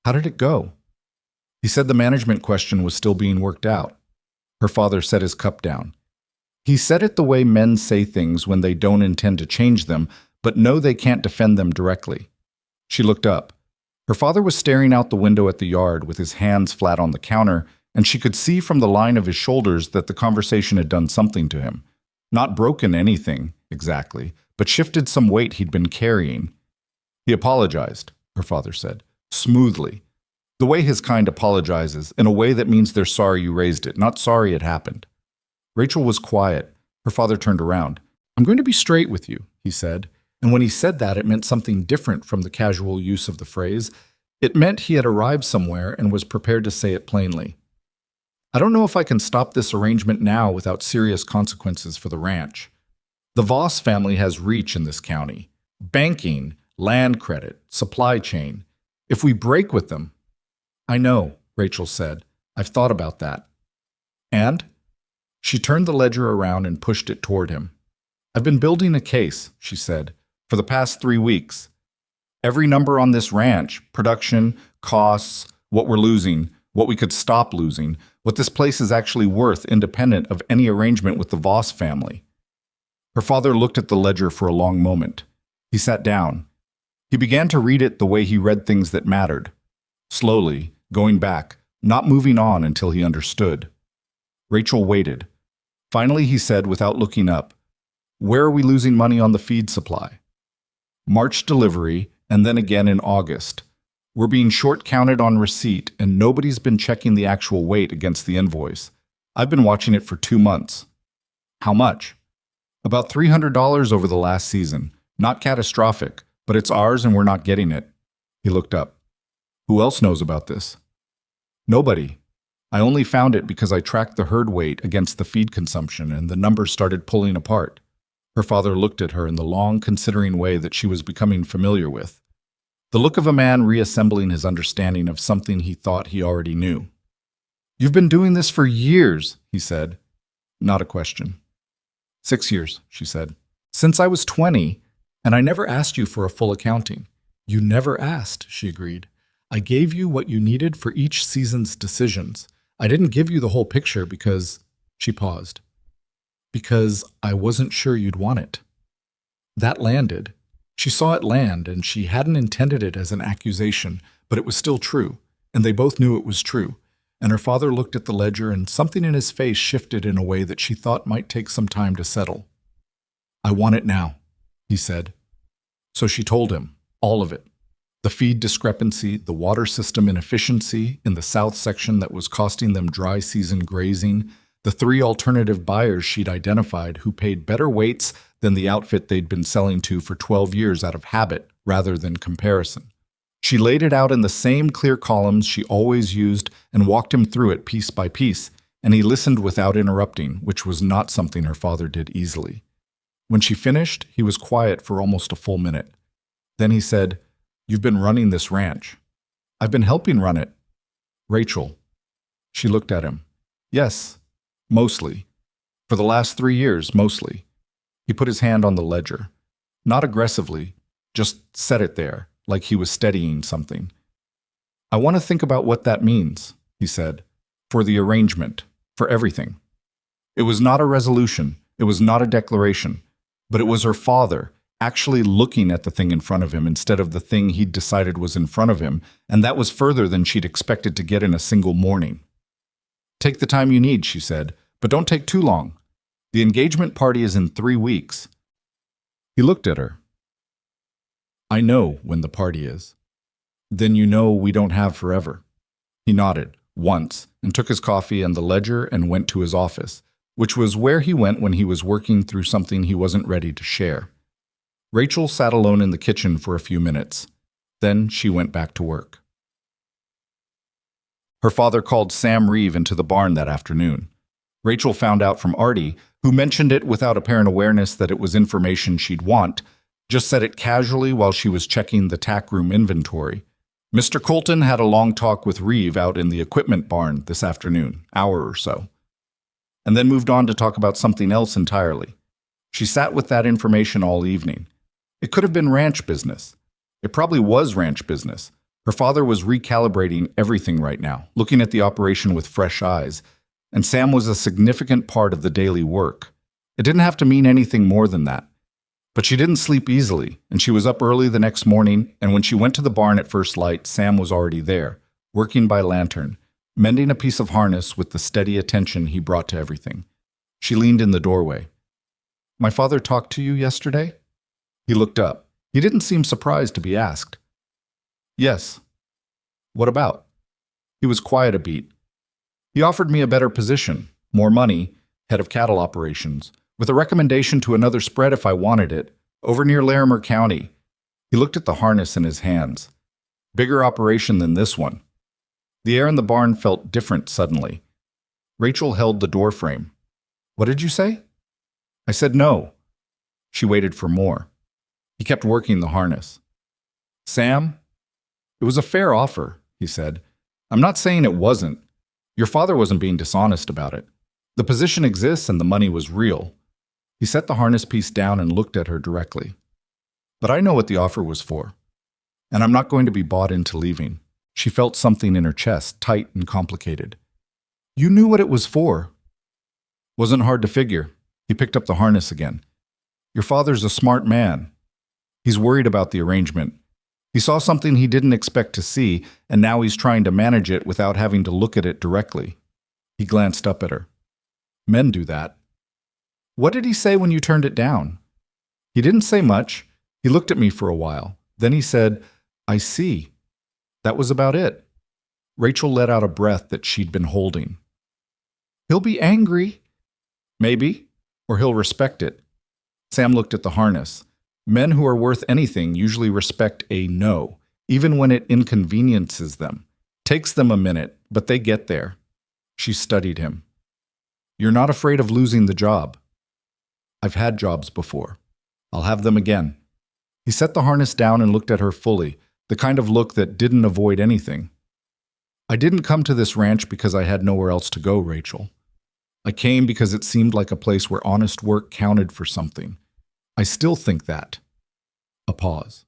How did it go? He said the management question was still being worked out. Her father set his cup down. He said it the way men say things when they don't intend to change them, but know they can't defend them directly. She looked up. Her father was staring out the window at the yard with his hands flat on the counter, and she could see from the line of his shoulders that the conversation had done something to him. Not broken anything, exactly, but shifted some weight he'd been carrying. He apologized, her father said, smoothly. The way his kind apologizes, in a way that means they're sorry you raised it, not sorry it happened. Rachel was quiet. Her father turned around. I'm going to be straight with you, he said. And when he said that, it meant something different from the casual use of the phrase. It meant he had arrived somewhere and was prepared to say it plainly. I don't know if I can stop this arrangement now without serious consequences for the ranch. The Voss family has reach in this county. Banking, land credit, supply chain. If we break with them... I know, Rachel said. I've thought about that. And? She turned the ledger around and pushed it toward him. I've been building a case, she said, for the past 3 weeks. Every number on this ranch, production, costs, what we're losing, what we could stop losing, what this place is actually worth independent of any arrangement with the Voss family. Her father looked at the ledger for a long moment. He sat down. He began to read it the way he read things that mattered. Slowly, going back, not moving on until he understood. Rachel waited. Finally, he said without looking up, Where are we losing money on the feed supply? March delivery, and then again in August. We're being short-counted on receipt, and nobody's been checking the actual weight against the invoice. I've been watching it for 2 months. How much? About $300 over the last season. Not catastrophic, but it's ours and we're not getting it. He looked up. Who else knows about this? Nobody. I only found it because I tracked the herd weight against the feed consumption and the numbers started pulling apart. Her father looked at her in the long, considering way that she was becoming familiar with. The look of a man reassembling his understanding of something he thought he already knew. You've been doing this for years, he said. Not a question. 6 years, she said. Since I was 20, and I never asked you for a full accounting. You never asked, she agreed. I gave you what you needed for each season's decisions. I didn't give you the whole picture because... She paused. Because I wasn't sure you'd want it. That landed. She saw it land, and she hadn't intended it as an accusation, but it was still true, and they both knew it was true. And her father looked at the ledger, and something in his face shifted in a way that she thought might take some time to settle. I want it now, he said. So she told him, all of it. The feed discrepancy, the water system inefficiency in the south section that was costing them dry season grazing, the 3 alternative buyers she'd identified who paid better weights than the outfit they'd been selling to for 12 years out of habit rather than comparison. She laid it out in the same clear columns she always used and walked him through it piece by piece, and he listened without interrupting, which was not something her father did easily. When she finished, he was quiet for almost a full minute. Then he said, "You've been running this ranch." "I've been helping run it." "Rachel." She looked at him. "Yes, mostly. For the last 3 years, mostly." He put his hand on the ledger. Not aggressively, just set it there, like he was steadying something. "I want to think about what that means," he said, "for the arrangement, for everything." It was not a resolution, it was not a declaration, but it was her father actually looking at the thing in front of him instead of the thing he'd decided was in front of him, and that was further than she'd expected to get in a single morning. "Take the time you need," she said, "but don't take too long. The engagement party is in 3 weeks. He looked at her. "I know when the party is." "Then you know we don't have forever." He nodded, once, and took his coffee and the ledger and went to his office, which was where he went when he was working through something he wasn't ready to share. Rachel sat alone in the kitchen for a few minutes. Then she went back to work. Her father called Sam Reeve into the barn that afternoon. Rachel found out from Artie, who mentioned it without apparent awareness that it was information she'd want, just said it casually while she was checking the tack room inventory. Mr. Colton had a long talk with Reeve out in the equipment barn this afternoon, hour or so, and then moved on to talk about something else entirely. She sat with that information all evening. It could have been ranch business. It probably was ranch business. Her father was recalibrating everything right now, looking at the operation with fresh eyes, and Sam was a significant part of the daily work. It didn't have to mean anything more than that. But she didn't sleep easily, and she was up early the next morning, and when she went to the barn at first light, Sam was already there, working by lantern, mending a piece of harness with the steady attention he brought to everything. She leaned in the doorway. "My father talked to you yesterday?" He looked up. He didn't seem surprised to be asked. "Yes." "What about?" He was quiet a beat. "He offered me a better position, more money, head of cattle operations, with a recommendation to another spread if I wanted it, over near Larimer County." He looked at the harness in his hands. "Bigger operation than this one." The air in the barn felt different suddenly. Rachel held the door frame. "What did you say?" "I said no." She waited for more. He kept working the harness. "Sam, it was a fair offer," he said. "I'm not saying it wasn't. Your father wasn't being dishonest about it. The position exists and the money was real." He set the harness piece down and looked at her directly. "But I know what the offer was for. And I'm not going to be bought into leaving." She felt something in her chest, tight and complicated. "You knew what it was for." "Wasn't hard to figure." He picked up the harness again. "Your father's a smart man. He's worried about the arrangement. He saw something he didn't expect to see, and now he's trying to manage it without having to look at it directly." He glanced up at her. "Men do that." "What did he say when you turned it down?" "He didn't say much. He looked at me for a while. Then he said, 'I see.' That was about it." Rachel let out a breath that she'd been holding. "He'll be angry." "Maybe, or he'll respect it." Sam looked at the harness. Men who are worth anything usually respect a no, even when it inconveniences them. Takes them a minute, but they get there. She studied him. "You're not afraid of losing the job." "I've had jobs before. I'll have them again." He set the harness down and looked at her fully, the kind of look that didn't avoid anything. "I didn't come to this ranch because I had nowhere else to go, Rachel. I came because it seemed like a place where honest work counted for something. I still think that." A pause.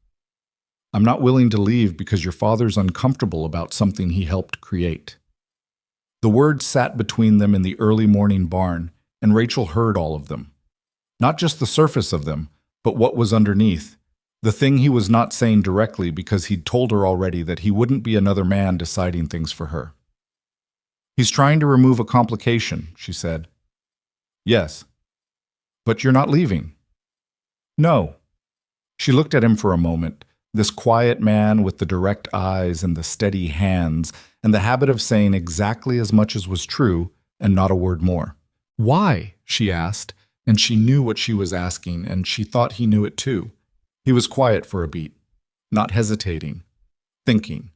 "I'm not willing to leave because your father's uncomfortable about something he helped create." The words sat between them in the early morning barn, and Rachel heard all of them. Not just the surface of them, but what was underneath. The thing he was not saying directly because he'd told her already that he wouldn't be another man deciding things for her. "He's trying to remove a complication," she said. "Yes." "But you're not leaving." "No." She looked at him for a moment, This quiet man with the direct eyes and the steady hands and the habit of saying exactly as much as was true and not a word more. Why? She asked, and she knew what she was asking, and she thought he knew it too. He was quiet for a beat, not hesitating, thinking.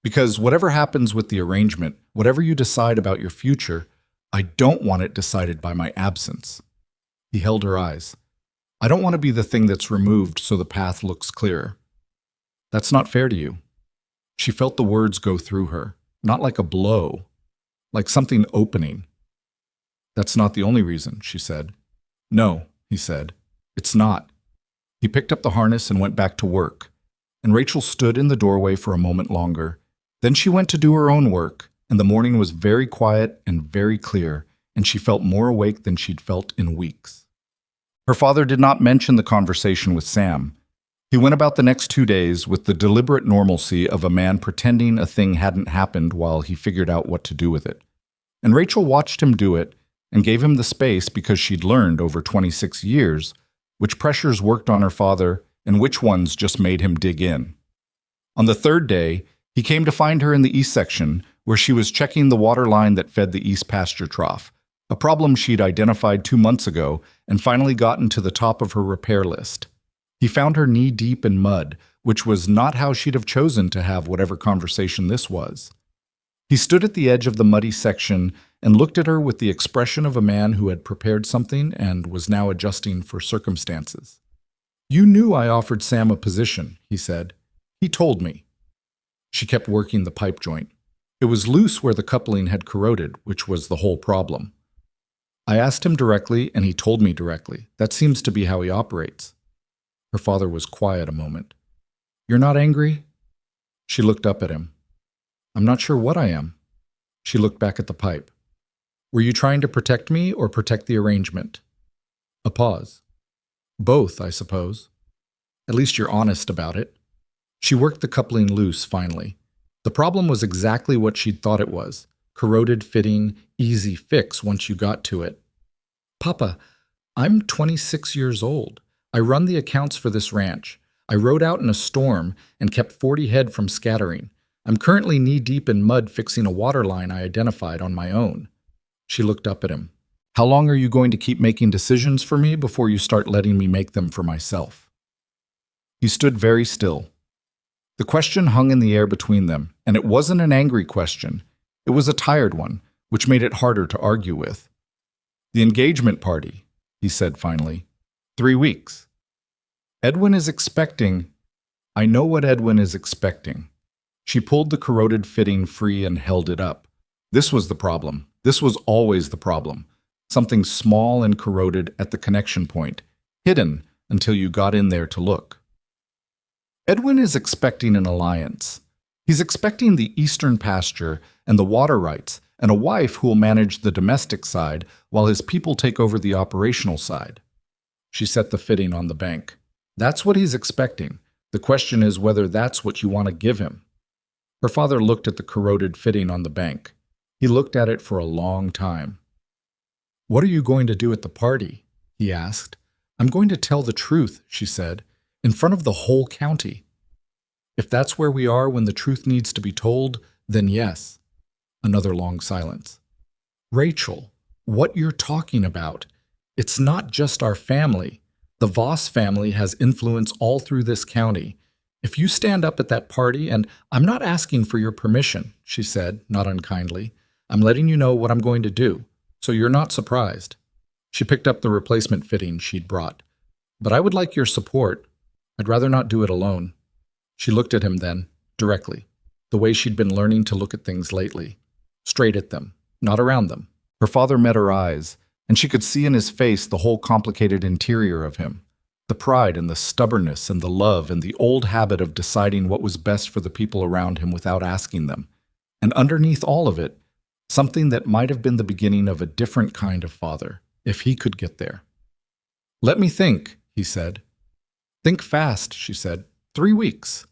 Because whatever happens with the arrangement, whatever you decide about your future, I don't want it decided by my absence. He held her eyes. I don't want to be the thing that's removed so the path looks clearer. That's not fair to you. She felt the words go through her, not like a blow, like something opening. That's not the only reason, she said. No, he said. It's not. He picked up the harness and went back to work, and Rachel stood in the doorway for a moment longer. Then she went to do her own work, and the morning was very quiet and very clear, and she felt more awake than she'd felt in weeks. Her father did not mention the conversation with Sam. He went about the next 2 days with the deliberate normalcy of a man pretending a thing hadn't happened while he figured out what to do with it. And Rachel watched him do it and gave him the space because she'd learned over 26 years which pressures worked on her father and which ones just made him dig in. On the third day, he came to find her in the east section where she was checking the water line that fed the east pasture trough, a problem she'd identified 2 months ago and finally gotten to the top of her repair list. He found her knee-deep in mud, which was not how she'd have chosen to have whatever conversation this was. He stood at the edge of the muddy section and looked at her with the expression of a man who had prepared something and was now adjusting for circumstances. You knew I offered Sam a position, he said. He told me. She kept working the pipe joint. It was loose where the coupling had corroded, which was the whole problem. I asked him directly, and he told me directly. That seems to be how he operates. Her father was quiet a moment. You're not angry? She looked up at him. I'm not sure what I am. She looked back at the pipe. Were you trying to protect me or protect the arrangement? A pause. Both, I suppose. At least you're honest about it. She worked the coupling loose, finally. The problem was exactly what she'd thought it was. Corroded fitting, easy fix once you got to it. Papa, I'm 26 years old. I run the accounts for this ranch. I rode out in a storm and kept 40 head from scattering. I'm currently knee-deep in mud fixing a water line I identified on my own. She looked up at him. How long are you going to keep making decisions for me before you start letting me make them for myself? He stood very still. The question hung in the air between them, and it wasn't an angry question. It was a tired one, which made it harder to argue with. The engagement party, he said finally. 3 weeks. Edwin is expecting. I know what Edwin is expecting. She pulled the corroded fitting free and held it up. This was the problem. This was always the problem. Something small and corroded at the connection point, hidden until you got in there to look. Edwin is expecting an alliance. He's expecting the eastern pasture and the water rights and a wife who will manage the domestic side while his people take over the operational side. She set the fitting on the bank. That's what he's expecting. The question is whether that's what you want to give him. Her father looked at the corroded fitting on the bank. He looked at it for a long time. What are you going to do at the party? He asked. I'm going to tell the truth, she said, in front of the whole county. If that's where we are when the truth needs to be told, then yes. Another long silence. Rachel, what you're talking about, it's not just our family. The Voss family has influence all through this county. If you stand up at that party, and I'm not asking for your permission, she said, not unkindly. I'm letting you know what I'm going to do, so you're not surprised. She picked up the replacement fitting she'd brought. But I would like your support. I'd rather not do it alone. She looked at him then, directly, the way she'd been learning to look at things lately. Straight at them, not around them. Her father met her eyes, and she could see in his face the whole complicated interior of him. The pride and the stubbornness and the love and the old habit of deciding what was best for the people around him without asking them. And underneath all of it, something that might have been the beginning of a different kind of father, if he could get there. Let me think, he said. Think fast, she said. 3 weeks.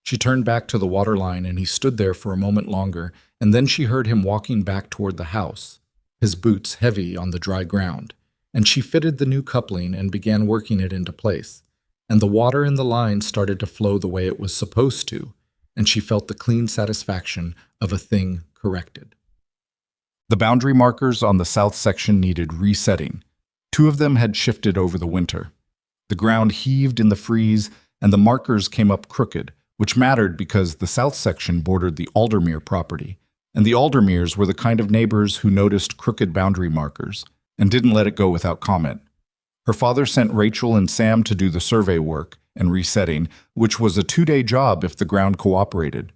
She turned back to the water line and he stood there for a moment longer, and then she heard him walking back toward the house, his boots heavy on the dry ground, and she fitted the new coupling and began working it into place. and the water in the line started to flow the way it was supposed to, and she felt the clean satisfaction of a thing corrected. The boundary markers on the south section needed resetting. 2 of them had shifted over the winter. The ground heaved in the freeze, and the markers came up crooked, which mattered because the south section bordered the Aldermere property, and the Aldermeres were the kind of neighbors who noticed crooked boundary markers and didn't let it go without comment. Her father sent Rachel and Sam to do the survey work and resetting, which was a 2-day job if the ground cooperated.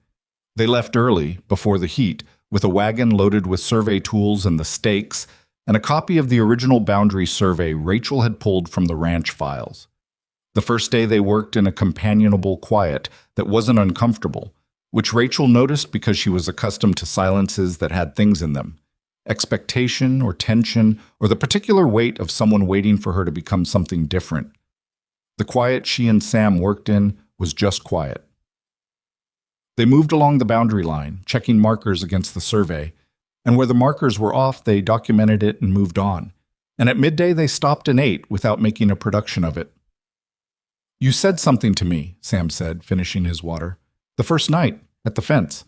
They left early, before the heat, with a wagon loaded with survey tools and the stakes, and a copy of the original boundary survey Rachel had pulled from the ranch files. The first day they worked in a companionable quiet that wasn't uncomfortable, which Rachel noticed because she was accustomed to silences that had things in them. Expectation or tension or the particular weight of someone waiting for her to become something different. The quiet she and Sam worked in was just quiet. They moved along the boundary line, checking markers against the survey, and where the markers were off, they documented it and moved on. And at midday, they stopped and ate without making a production of it. "You said something to me," Sam said, finishing his water. "The first night, at the fence.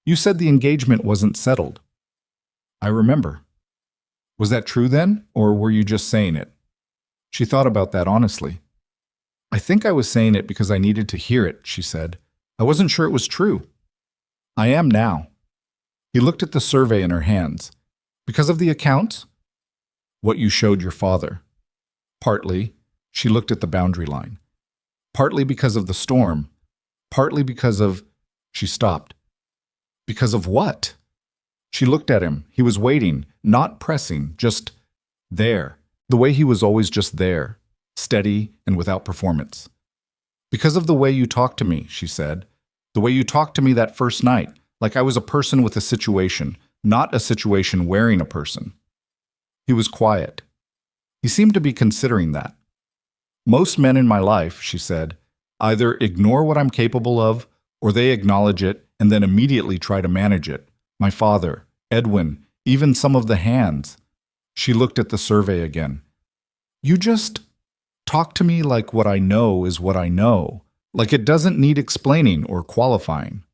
You said the engagement wasn't settled." "I remember." "Was that true then, or were you just saying it?" She thought about that honestly. "I think I was saying it because I needed to hear it," she said. "I wasn't sure it was true." "I am now." He looked at the survey in her hands. "Because of the accounts?" "What you showed your father." "Partly." She looked at the boundary line. "Partly because of the storm. Partly because of—" She stopped. "Because of what?" She looked at him. He was waiting, not pressing, just there, the way he was always just there, steady and without performance. "Because of the way you talked to me," she said. "The way you talked to me that first night, like I was a person with a situation, not a situation wearing a person." He was quiet. He seemed to be considering that. "Most men in my life," she said, "either ignore what I'm capable of, or they acknowledge it and then immediately try to manage it. My father, Edwin, even some of the hands." She looked at the survey again. "You just talk to me like what I know is what I know, like it doesn't need explaining or qualifying."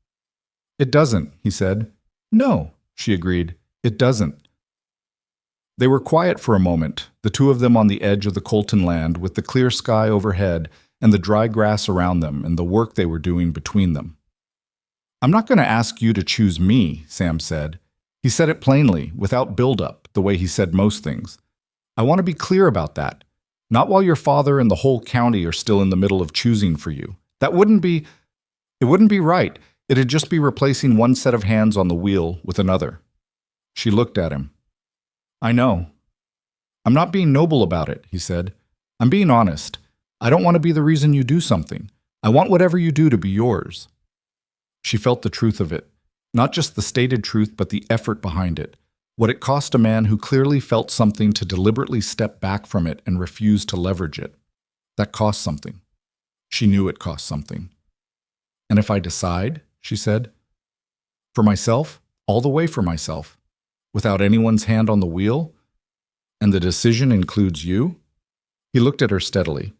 "It doesn't," he said. "No," she agreed. "It doesn't." They were quiet for a moment, the 2 of them on the edge of the Colton land with the clear sky overhead and the dry grass around them and the work they were doing between them. "I'm not going to ask you to choose me," Sam said. He said it plainly, without build-up, the way he said most things. "I want to be clear about that. Not while your father and the whole county are still in the middle of choosing for you. It wouldn't be right. It'd just be replacing one set of hands on the wheel with another." She looked at him. "I know. I'm not being noble about it," he said. "I'm being honest. I don't want to be the reason you do something. I want whatever you do to be yours." She felt the truth of it. Not just the stated truth, but the effort behind it. What it cost a man who clearly felt something to deliberately step back from it and refuse to leverage it. That cost something. She knew it cost something. "And if I decide," she said, "for myself, all the way for myself, without anyone's hand on the wheel, and the decision includes you?" He looked at her steadily.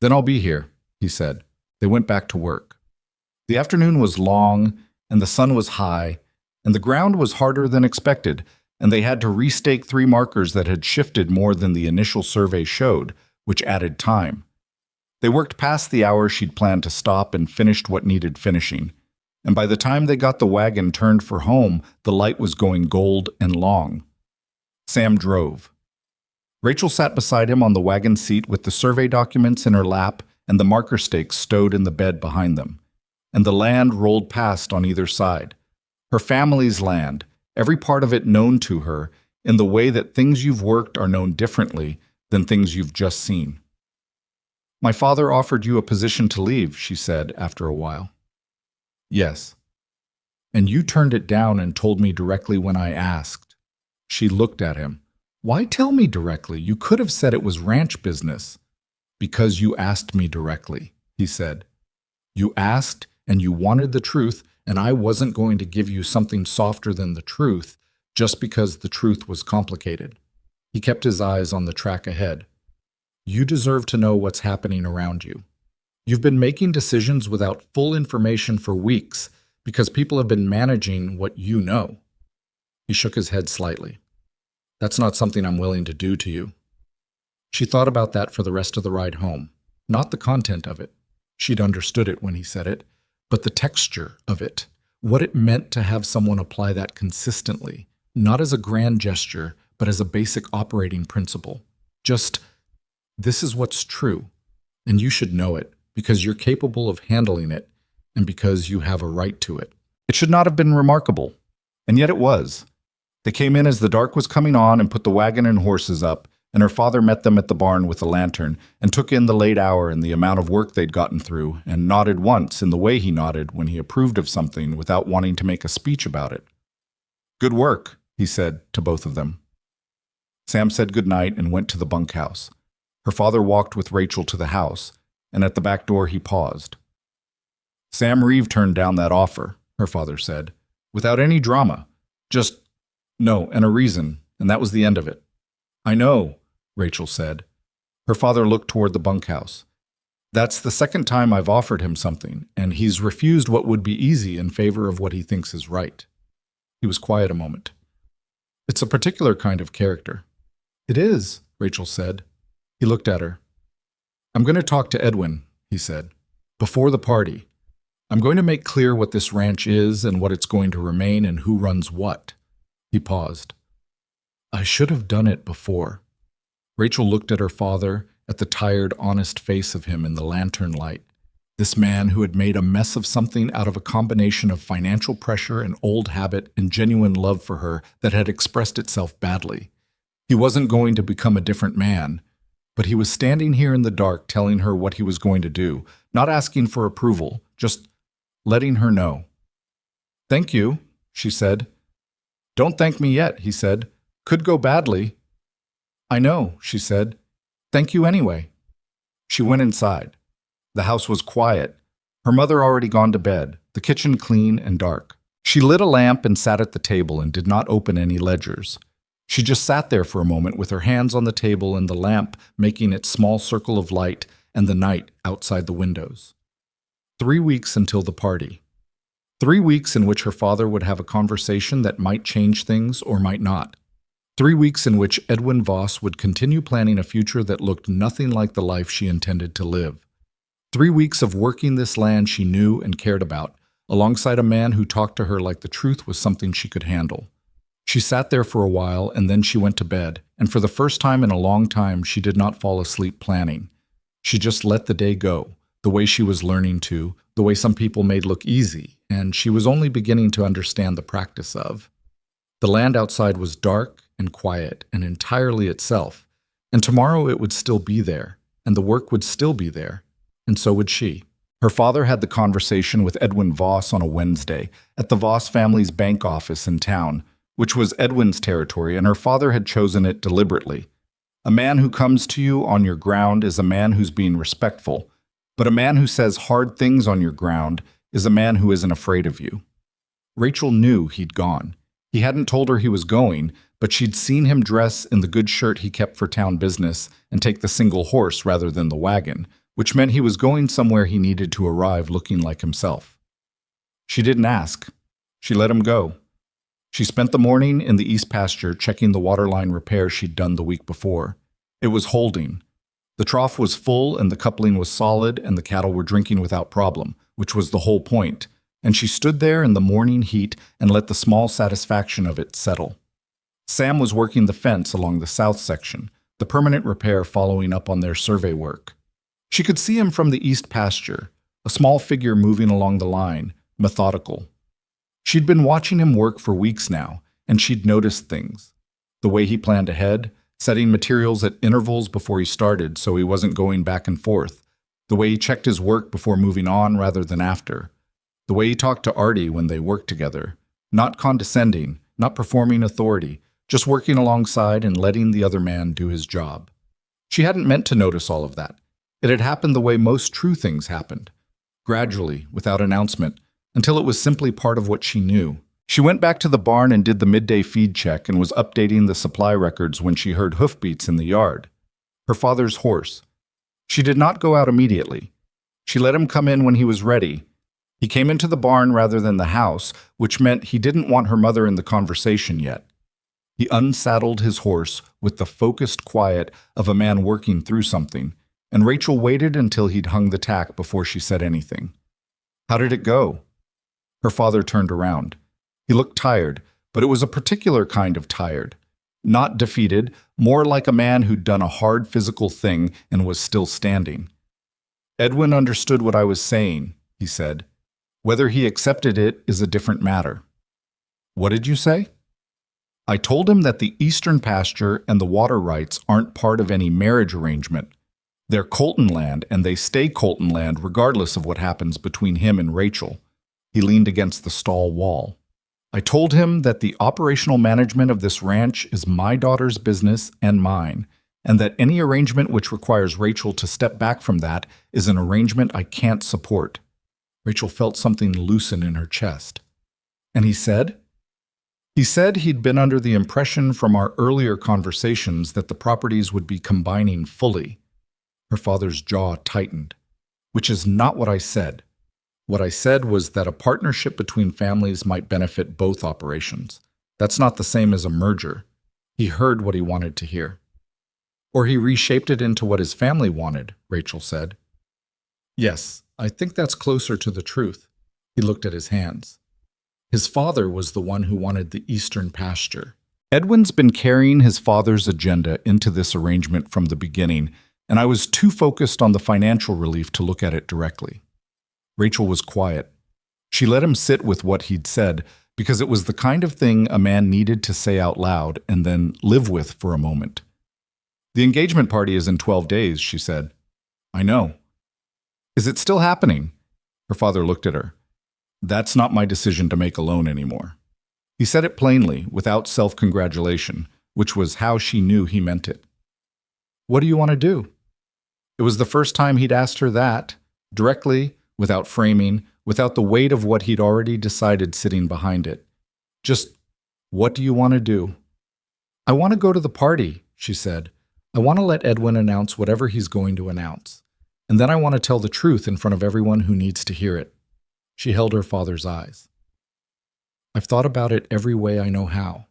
"Then I'll be here," he said. They went back to work. The afternoon was long, and the sun was high, and the ground was harder than expected, and they had to restake 3 markers that had shifted more than the initial survey showed, which added time. They worked past the hour she'd planned to stop and finished what needed finishing, and by the time they got the wagon turned for home, the light was going gold and long. Sam drove. Rachel sat beside him on the wagon seat with the survey documents in her lap and the marker stakes stowed in the bed behind them, and the land rolled past on either side. Her family's land, every part of it known to her, in the way that things you've worked are known differently than things you've just seen. "My father offered you a position to leave," she said after a while. "Yes." "And you turned it down and told me directly when I asked." She looked at him. "Why tell me directly? You could have said it was ranch business." "Because you asked me directly," he said. "You asked and you wanted the truth, and I wasn't going to give you something softer than the truth just because the truth was complicated." He kept his eyes on the track ahead. "You deserve to know what's happening around you." You've been making decisions without full information for weeks because people have been managing what you know. He shook his head slightly. That's not something I'm willing to do to you. She thought about that for the rest of the ride home. Not the content of it. She'd understood it when he said it, but the texture of it. What it meant to have someone apply that consistently, not as a grand gesture, but as a basic operating principle. Just, this is what's true, and you should know it, because you're capable of handling it, and because you have a right to it. It should not have been remarkable, and yet it was. They came in as the dark was coming on and put the wagon and horses up, and her father met them at the barn with a lantern and took in the late hour and the amount of work they'd gotten through, and nodded once in the way he nodded when he approved of something without wanting to make a speech about it. Good work, he said to both of them. Sam said good night and went to the bunkhouse. Her father walked with Rachel to the house, and at the back door he paused. Sam Reeve turned down that offer, her father said, without any drama. Just no, and a reason, and that was the end of it. I know, Rachel said. Her father looked toward the bunkhouse. That's the second time I've offered him something, and he's refused what would be easy in favor of what he thinks is right. He was quiet a moment. It's a particular kind of character. It is, Rachel said. He looked at her. I'm going to talk to Edwin, he said, before the party. I'm going to make clear what this ranch is and what it's going to remain and who runs what. He paused. I should have done it before. Rachel looked at her father, at the tired, honest face of him in the lantern light. This man who had made a mess of something out of a combination of financial pressure and old habit and genuine love for her that had expressed itself badly. He wasn't going to become a different man, but he was standing here in the dark telling her what he was going to do, not asking for approval, just letting her know. Thank you, she said. Don't thank me yet, he said. Could go badly. I know, she said. Thank you anyway. She went inside. The house was quiet. Her mother already gone to bed, the kitchen clean and dark. She lit a lamp and sat at the table and did not open any ledgers. She just sat there for a moment with her hands on the table and the lamp making its small circle of light and the night outside the windows. 3 weeks until the party. 3 weeks in which her father would have a conversation that might change things or might not. 3 weeks in which Edwin Voss would continue planning a future that looked nothing like the life she intended to live. 3 weeks of working this land she knew and cared about, alongside a man who talked to her like the truth was something she could handle. She sat there for a while and then she went to bed, and for the first time in a long time she did not fall asleep planning. She just let the day go, the way she was learning to, the way some people made look easy, and she was only beginning to understand the practice of. The land outside was dark and quiet and entirely itself, and tomorrow it would still be there, and the work would still be there, and so would she. Her father had the conversation with Edwin Voss on a Wednesday at the Voss family's bank office in town, which was Edwin's territory, and her father had chosen it deliberately. A man who comes to you on your ground is a man who's being respectful, but a man who says hard things on your ground is a man who isn't afraid of you. Rachel knew he'd gone. He hadn't told her he was going, but she'd seen him dress in the good shirt he kept for town business and take the single horse rather than the wagon, which meant he was going somewhere he needed to arrive looking like himself. She didn't ask. She let him go. She spent the morning in the east pasture checking the waterline repair she'd done the week before. It was holding. The trough was full and the coupling was solid and the cattle were drinking without problem, which was the whole point, and she stood there in the morning heat and let the small satisfaction of it settle. Sam was working the fence along the south section, the permanent repair following up on their survey work. She could see him from the east pasture, a small figure moving along the line, methodical. She'd been watching him work for weeks now, and she'd noticed things. The way he planned ahead, setting materials at intervals before he started so he wasn't going back and forth. The way he checked his work before moving on rather than after. The way he talked to Artie when they worked together. Not condescending, not performing authority, just working alongside and letting the other man do his job. She hadn't meant to notice all of that. It had happened the way most true things happened. Gradually, without announcement, until it was simply part of what she knew. She went back to the barn and did the midday feed check and was updating the supply records when she heard hoofbeats in the yard. Her father's horse. She did not go out immediately. She let him come in when he was ready. He came into the barn rather than the house, which meant he didn't want her mother in the conversation yet. He unsaddled his horse with the focused quiet of a man working through something, and Rachel waited until he'd hung the tack before she said anything. "How did it go?" Her father turned around. He looked tired, but it was a particular kind of tired. Not defeated, more like a man who'd done a hard physical thing and was still standing. "Edwin understood what I was saying," he said. "Whether he accepted it is a different matter." "What did you say?" "I told him that the eastern pasture and the water rights aren't part of any marriage arrangement. They're Colton land, and they stay Colton land regardless of what happens between him and Rachel." He leaned against the stall wall. "I told him that the operational management of this ranch is my daughter's business and mine, and that any arrangement which requires Rachel to step back from that is an arrangement I can't support." Rachel felt something loosen in her chest. "And he said?" "He said he'd been under the impression from our earlier conversations that the properties would be combining fully." Her father's jaw tightened. "Which is not what I said. What I said was that a partnership between families might benefit both operations. That's not the same as a merger." He heard what he wanted to hear. "Or he reshaped it into what his family wanted," Rachel said. "Yes, I think that's closer to the truth." He looked at his hands. His father was the one who wanted the eastern pasture. Edwin's been carrying his father's agenda into this arrangement from the beginning, and I was too focused on the financial relief to look at it directly. Rachel was quiet. She let him sit with what he'd said, because it was the kind of thing a man needed to say out loud and then live with for a moment. "The engagement party is in 12 days, she said. "I know." "Is it still happening?" Her father looked at her. "That's not my decision to make alone anymore." He said it plainly, without self-congratulation, which was how she knew he meant it. "What do you want to do?" It was the first time he'd asked her that, directly, without framing, without the weight of what he'd already decided sitting behind it. Just, "What do you want to do?" "I want to go to the party," she said. "I want to let Edwin announce whatever he's going to announce. And then I want to tell the truth in front of everyone who needs to hear it." She held her father's eyes. "I've thought about it every way I know how.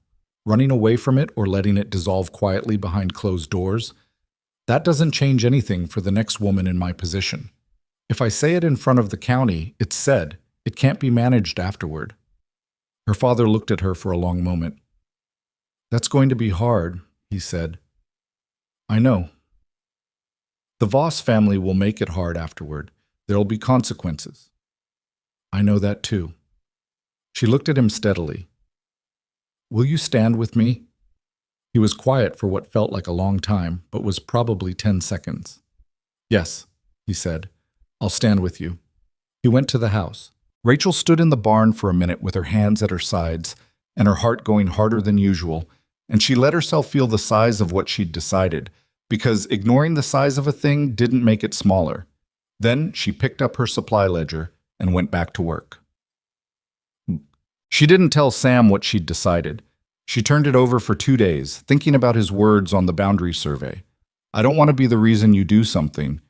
Running away from it or letting it dissolve quietly behind closed doors. That doesn't change anything for the next woman in my position. If I say it in front of the county, it's said. It can't be managed afterward." Her father looked at her for a long moment. "That's going to be hard," he said. "I know. The Voss family will make it hard afterward. There'll be consequences." "I know that too." She looked at him steadily. "Will you stand with me?" He was quiet for what felt like a long time, but was probably 10 seconds. "Yes," he said. "I'll stand with you." He went to the house. Rachel stood in the barn for a minute with her hands at her sides and her heart going harder than usual, and she let herself feel the size of what she'd decided, because ignoring the size of a thing didn't make it smaller. Then she picked up her supply ledger and went back to work. She didn't tell Sam what she'd decided. She turned it over for 2 days, thinking about his words on the boundary survey. "I don't want to be the reason you do something,"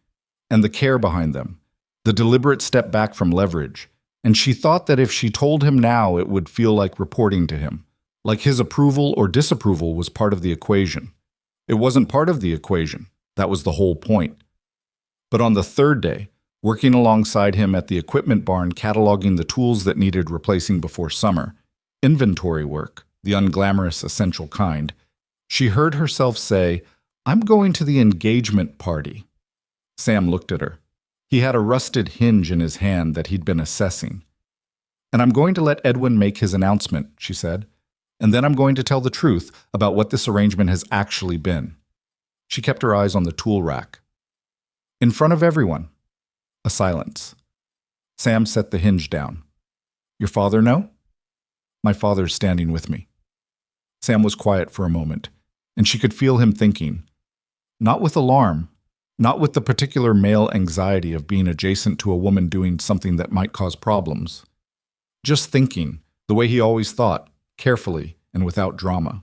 and the care behind them, the deliberate step back from leverage. And she thought that if she told him now, it would feel like reporting to him, like his approval or disapproval was part of the equation. It wasn't part of the equation. That was the whole point. But on the third day, working alongside him at the equipment barn cataloging the tools that needed replacing before summer, inventory work, the unglamorous essential kind, she heard herself say, "I'm going to the engagement party." Sam looked at her. He had a rusted hinge in his hand that he'd been assessing. "And I'm going to let Edwin make his announcement," she said. "And then I'm going to tell the truth about what this arrangement has actually been." She kept her eyes on the tool rack. "In front of everyone." A silence. Sam set the hinge down. "Your father know?" "My father's standing with me." Sam was quiet for a moment, and she could feel him thinking. Not with alarm, not with the particular male anxiety of being adjacent to a woman doing something that might cause problems. Just thinking, the way he always thought, carefully and without drama.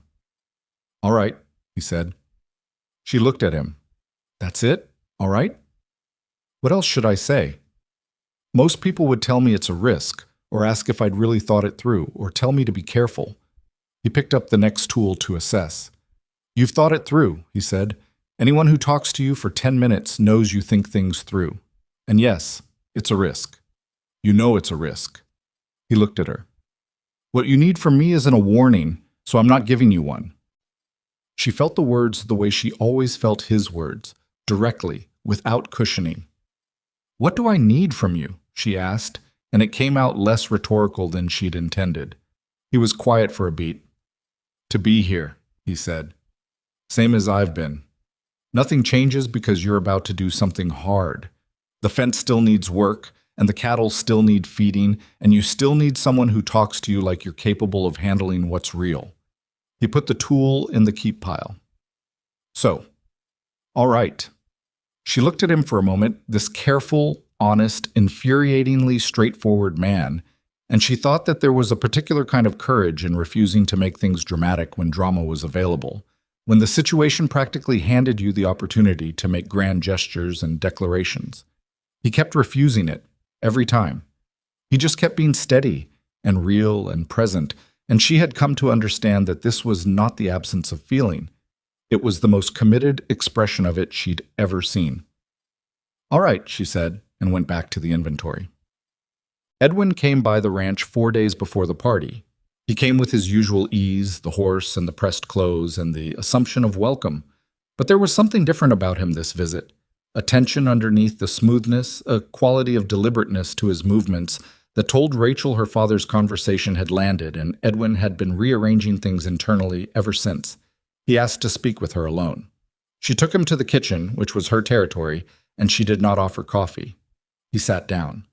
"All right," he said. She looked at him. "That's it? All right? What else should I say?" Most people would tell me it's a risk, or ask if I'd really thought it through, or tell me to be careful. He picked up the next tool to assess. You've thought it through, he said. Anyone who talks to you for 10 minutes knows you think things through. And yes, it's a risk. You know it's a risk. He looked at her. What you need from me isn't a warning, so I'm not giving you one. She felt the words the way she always felt his words, directly, without cushioning. What do I need from you? She asked, and it came out less rhetorical than she'd intended. He was quiet for a beat. To be here, he said. Same as I've been. Nothing changes because you're about to do something hard. The fence still needs work, and the cattle still need feeding, and you still need someone who talks to you like you're capable of handling what's real. He put the tool in the keep pile. So, all right. She looked at him for a moment, this careful, honest, infuriatingly straightforward man, and she thought that there was a particular kind of courage in refusing to make things dramatic when drama was available, when the situation practically handed you the opportunity to make grand gestures and declarations. He kept refusing it, every time. He just kept being steady and real and present, and she had come to understand that this was not the absence of feeling. It was the most committed expression of it she'd ever seen. All right, she said, and went back to the inventory. Edwin came by the ranch 4 days before the party. He came with his usual ease, the horse and the pressed clothes and the assumption of welcome. But there was something different about him this visit. A tension underneath the smoothness, a quality of deliberateness to his movements that told Rachel her father's conversation had landed and Edwin had been rearranging things internally ever since. He asked to speak with her alone. She took him to the kitchen, which was her territory, and she did not offer coffee. He sat down.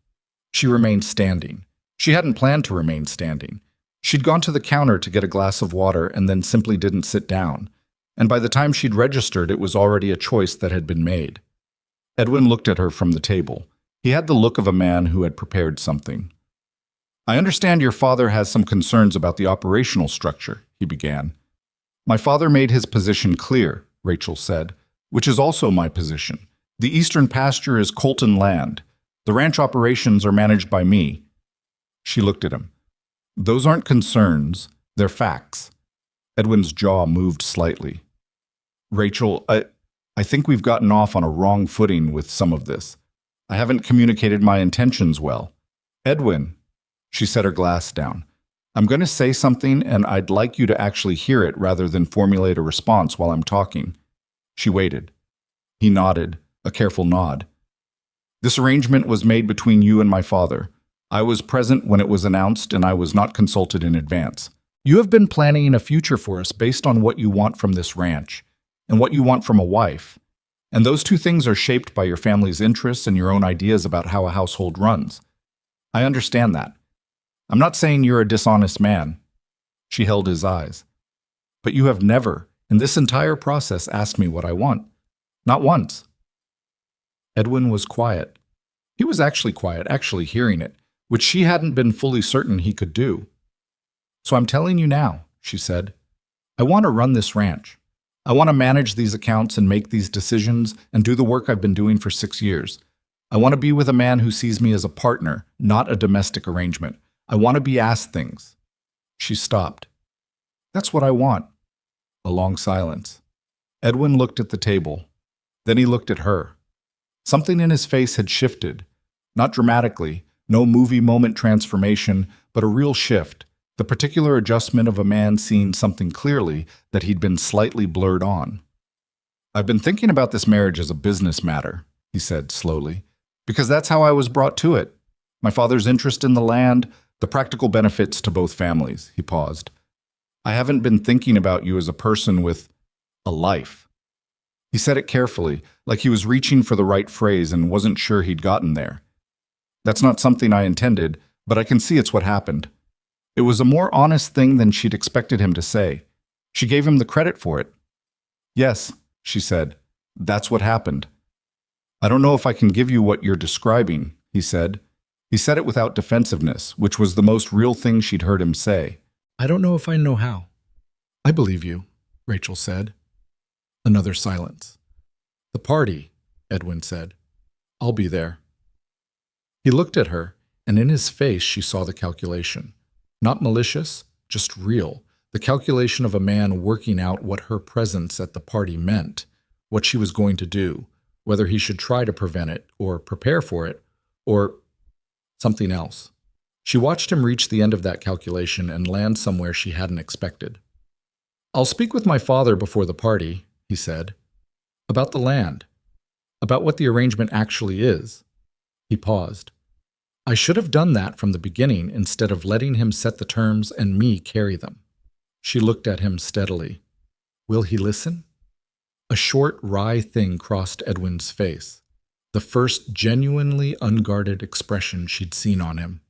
She remained standing. She hadn't planned to remain standing. She'd gone to the counter to get a glass of water and then simply didn't sit down. And by the time she'd registered, it was already a choice that had been made. Edwin looked at her from the table. He had the look of a man who had prepared something. I understand your father has some concerns about the operational structure, he began. My father made his position clear, Rachel said, which is also my position. The eastern pasture is Colton land. The ranch operations are managed by me. She looked at him. Those aren't concerns, they're facts. Edwin's jaw moved slightly. Rachel, I think we've gotten off on a wrong footing with some of this. I haven't communicated my intentions well. Edwin, she set her glass down. I'm going to say something and I'd like you to actually hear it rather than formulate a response while I'm talking. She waited. He nodded, a careful nod. This arrangement was made between you and my father. I was present when it was announced and I was not consulted in advance. You have been planning a future for us based on what you want from this ranch and what you want from a wife. And those two things are shaped by your family's interests and your own ideas about how a household runs. I understand that. I'm not saying you're a dishonest man. She held his eyes. But you have never, in this entire process, asked me what I want. Not once. Edwin was quiet. He was actually quiet, actually hearing it, which she hadn't been fully certain he could do. So I'm telling you now, she said. I want to run this ranch. I want to manage these accounts and make these decisions and do the work I've been doing for 6 years. I want to be with a man who sees me as a partner, not a domestic arrangement. I want to be asked things. She stopped. That's what I want. A long silence. Edwin looked at the table. Then he looked at her. Something in his face had shifted. Not dramatically, no movie moment transformation, but a real shift. The particular adjustment of a man seeing something clearly that he'd been slightly blurred on. I've been thinking about this marriage as a business matter, he said slowly, because that's how I was brought to it. My father's interest in the land, the practical benefits to both families, he paused. I haven't been thinking about you as a person with a life. He said it carefully, like he was reaching for the right phrase and wasn't sure he'd gotten there. That's not something I intended, but I can see it's what happened. It was a more honest thing than she'd expected him to say. She gave him the credit for it. Yes, she said, that's what happened. I don't know if I can give you what you're describing, he said. He said it without defensiveness, which was the most real thing she'd heard him say. I don't know if I know how. I believe you, Rachel said. Another silence. The party, Edwin said. I'll be there. He looked at her, and in his face she saw the calculation. Not malicious, just real. The calculation of a man working out what her presence at the party meant, what she was going to do, whether he should try to prevent it, or prepare for it, or something else. She watched him reach the end of that calculation and land somewhere she hadn't expected. "I'll speak with my father before the party," he said. "About the land. About what the arrangement actually is." He paused. "I should have done that from the beginning instead of letting him set the terms and me carry them." She looked at him steadily. "Will he listen?" A short, wry thing crossed Edwin's face, the first genuinely unguarded expression she'd seen on him.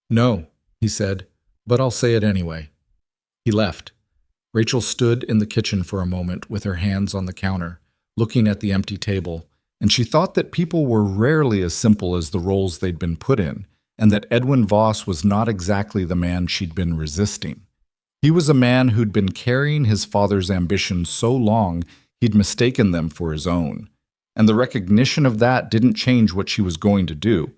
"No," he said, "but I'll say it anyway." He left. Rachel stood in the kitchen for a moment with her hands on the counter, looking at the empty table, and she thought that people were rarely as simple as the roles they'd been put in, and that Edwin Voss was not exactly the man she'd been resisting. He was a man who'd been carrying his father's ambitions so long he'd mistaken them for his own, and the recognition of that didn't change what she was going to do,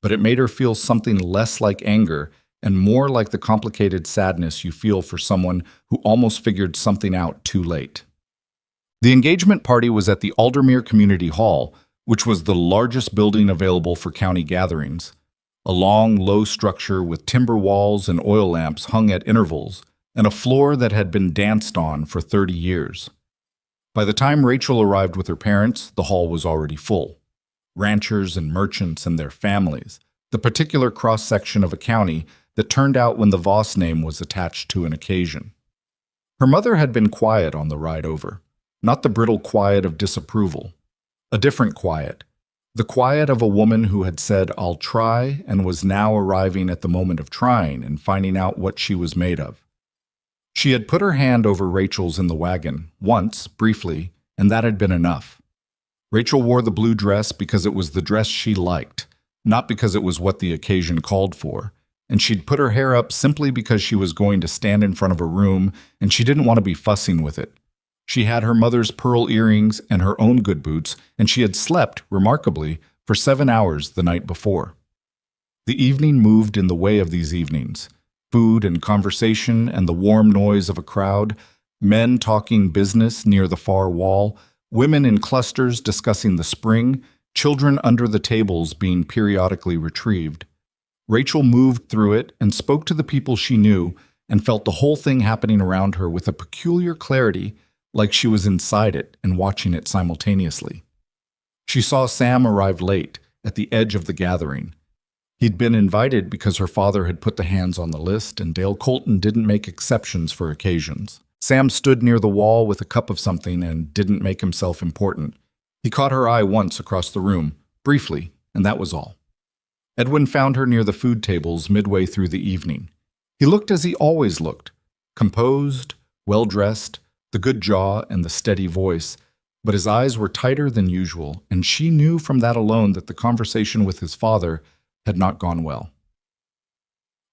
but it made her feel something less like anger and more like the complicated sadness you feel for someone who almost figured something out too late. The engagement party was at the Aldermere Community Hall, which was the largest building available for county gatherings. A long, low structure with timber walls and oil lamps hung at intervals, and a floor that had been danced on for 30 years. By the time Rachel arrived with her parents, the hall was already full. Ranchers and merchants and their families, the particular cross-section of a county that turned out when the Voss name was attached to an occasion. Her mother had been quiet on the ride over, not the brittle quiet of disapproval, a different quiet, the quiet of a woman who had said, "I'll try," and was now arriving at the moment of trying and finding out what she was made of. She had put her hand over Rachel's in the wagon, once, briefly, and that had been enough. Rachel wore the blue dress because it was the dress she liked, not because it was what the occasion called for, and she'd put her hair up simply because she was going to stand in front of a room and she didn't want to be fussing with it. She had her mother's pearl earrings and her own good boots, and she had slept, remarkably, for 7 hours the night before. The evening moved in the way of these evenings. Food and conversation and the warm noise of a crowd, men talking business near the far wall, women in clusters discussing the spring, children under the tables being periodically retrieved. Rachel moved through it and spoke to the people she knew and felt the whole thing happening around her with a peculiar clarity, like she was inside it and watching it simultaneously. She saw Sam arrive late, at the edge of the gathering. He'd been invited because her father had put the hands on the list, and Dale Colton didn't make exceptions for occasions. Sam stood near the wall with a cup of something and didn't make himself important. He caught her eye once across the room, briefly, and that was all. Edwin found her near the food tables midway through the evening. He looked as he always looked, composed, well-dressed, the good jaw and the steady voice, but his eyes were tighter than usual, and she knew from that alone that the conversation with his father had not gone well.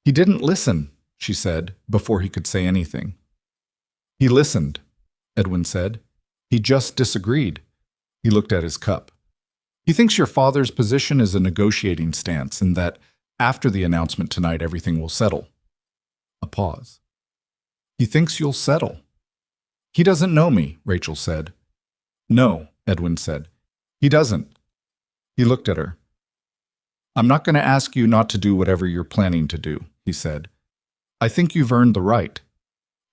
"He didn't listen," she said, before he could say anything. "He listened," Edwin said. "He just disagreed." He looked at his cup. "He thinks your father's position is a negotiating stance and that after the announcement tonight everything will settle." A pause. "He thinks you'll settle." "He doesn't know me," Rachel said. "No," Edwin said. "He doesn't." He looked at her. "I'm not going to ask you not to do whatever you're planning to do," he said. "I think you've earned the right."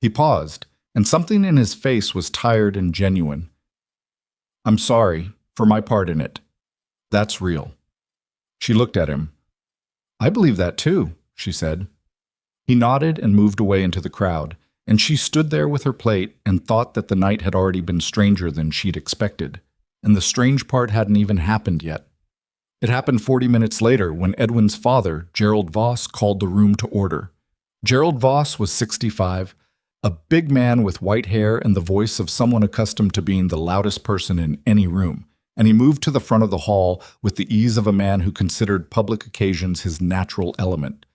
He paused, and something in his face was tired and genuine. "I'm sorry for my part in it. That's real." She looked at him. "I believe that too," she said. He nodded and moved away into the crowd, and she stood there with her plate and thought that the night had already been stranger than she'd expected, and the strange part hadn't even happened yet. It happened 40 minutes later when Edwin's father, Gerald Voss, called the room to order. Gerald Voss was 65, a big man with white hair and the voice of someone accustomed to being the loudest person in any room, and he moved to the front of the hall with the ease of a man who considered public occasions his natural element.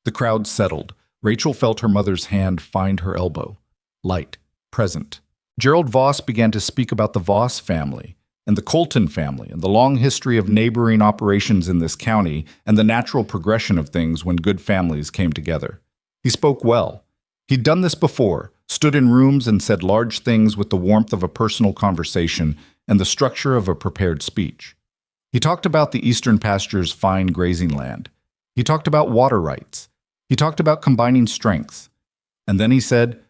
The crowd settled. Rachel felt her mother's hand find her elbow. Light, present. Gerald Voss began to speak about the Voss family, and the Colton family, and the long history of neighboring operations in this county, and the natural progression of things when good families came together. He spoke well. He'd done this before, stood in rooms and said large things with the warmth of a personal conversation and the structure of a prepared speech. He talked about the Eastern Pasture's fine grazing land. He talked about water rights. He talked about combining strengths. And then he said,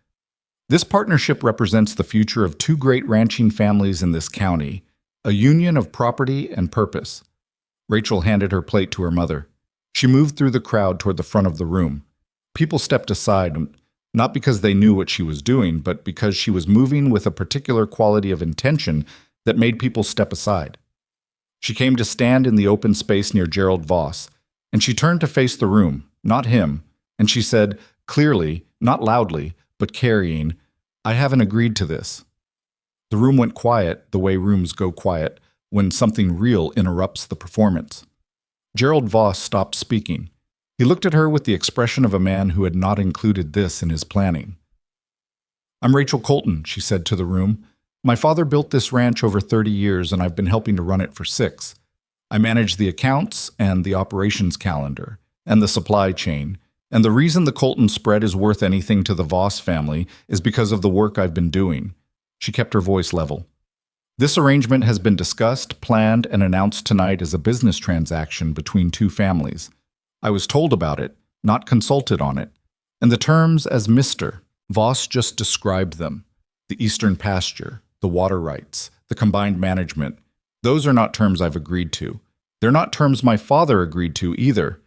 "This partnership represents the future of two great ranching families in this county, a union of property and purpose." Rachel handed her plate to her mother. She moved through the crowd toward the front of the room. People stepped aside, not because they knew what she was doing, but because she was moving with a particular quality of intention that made people step aside. She came to stand in the open space near Gerald Voss, and she turned to face the room, not him, and she said, clearly, not loudly, but carrying, "I haven't agreed to this." The room went quiet, the way rooms go quiet, when something real interrupts the performance. Gerald Voss stopped speaking. He looked at her with the expression of a man who had not included this in his planning. "I'm Rachel Colton," she said to the room. "My father built this ranch over 30 years, and I've been helping to run it for 6. I manage the accounts and the operations calendar and the supply chain, and the reason the Colton spread is worth anything to the Voss family is because of the work I've been doing." She kept her voice level. "This arrangement has been discussed, planned, and announced tonight as a business transaction between two families. I was told about it, not consulted on it, and the terms as Mr. Voss just described them. The Eastern Pasture, the water rights, the combined management. Those are not terms I've agreed to. They're not terms my father agreed to either."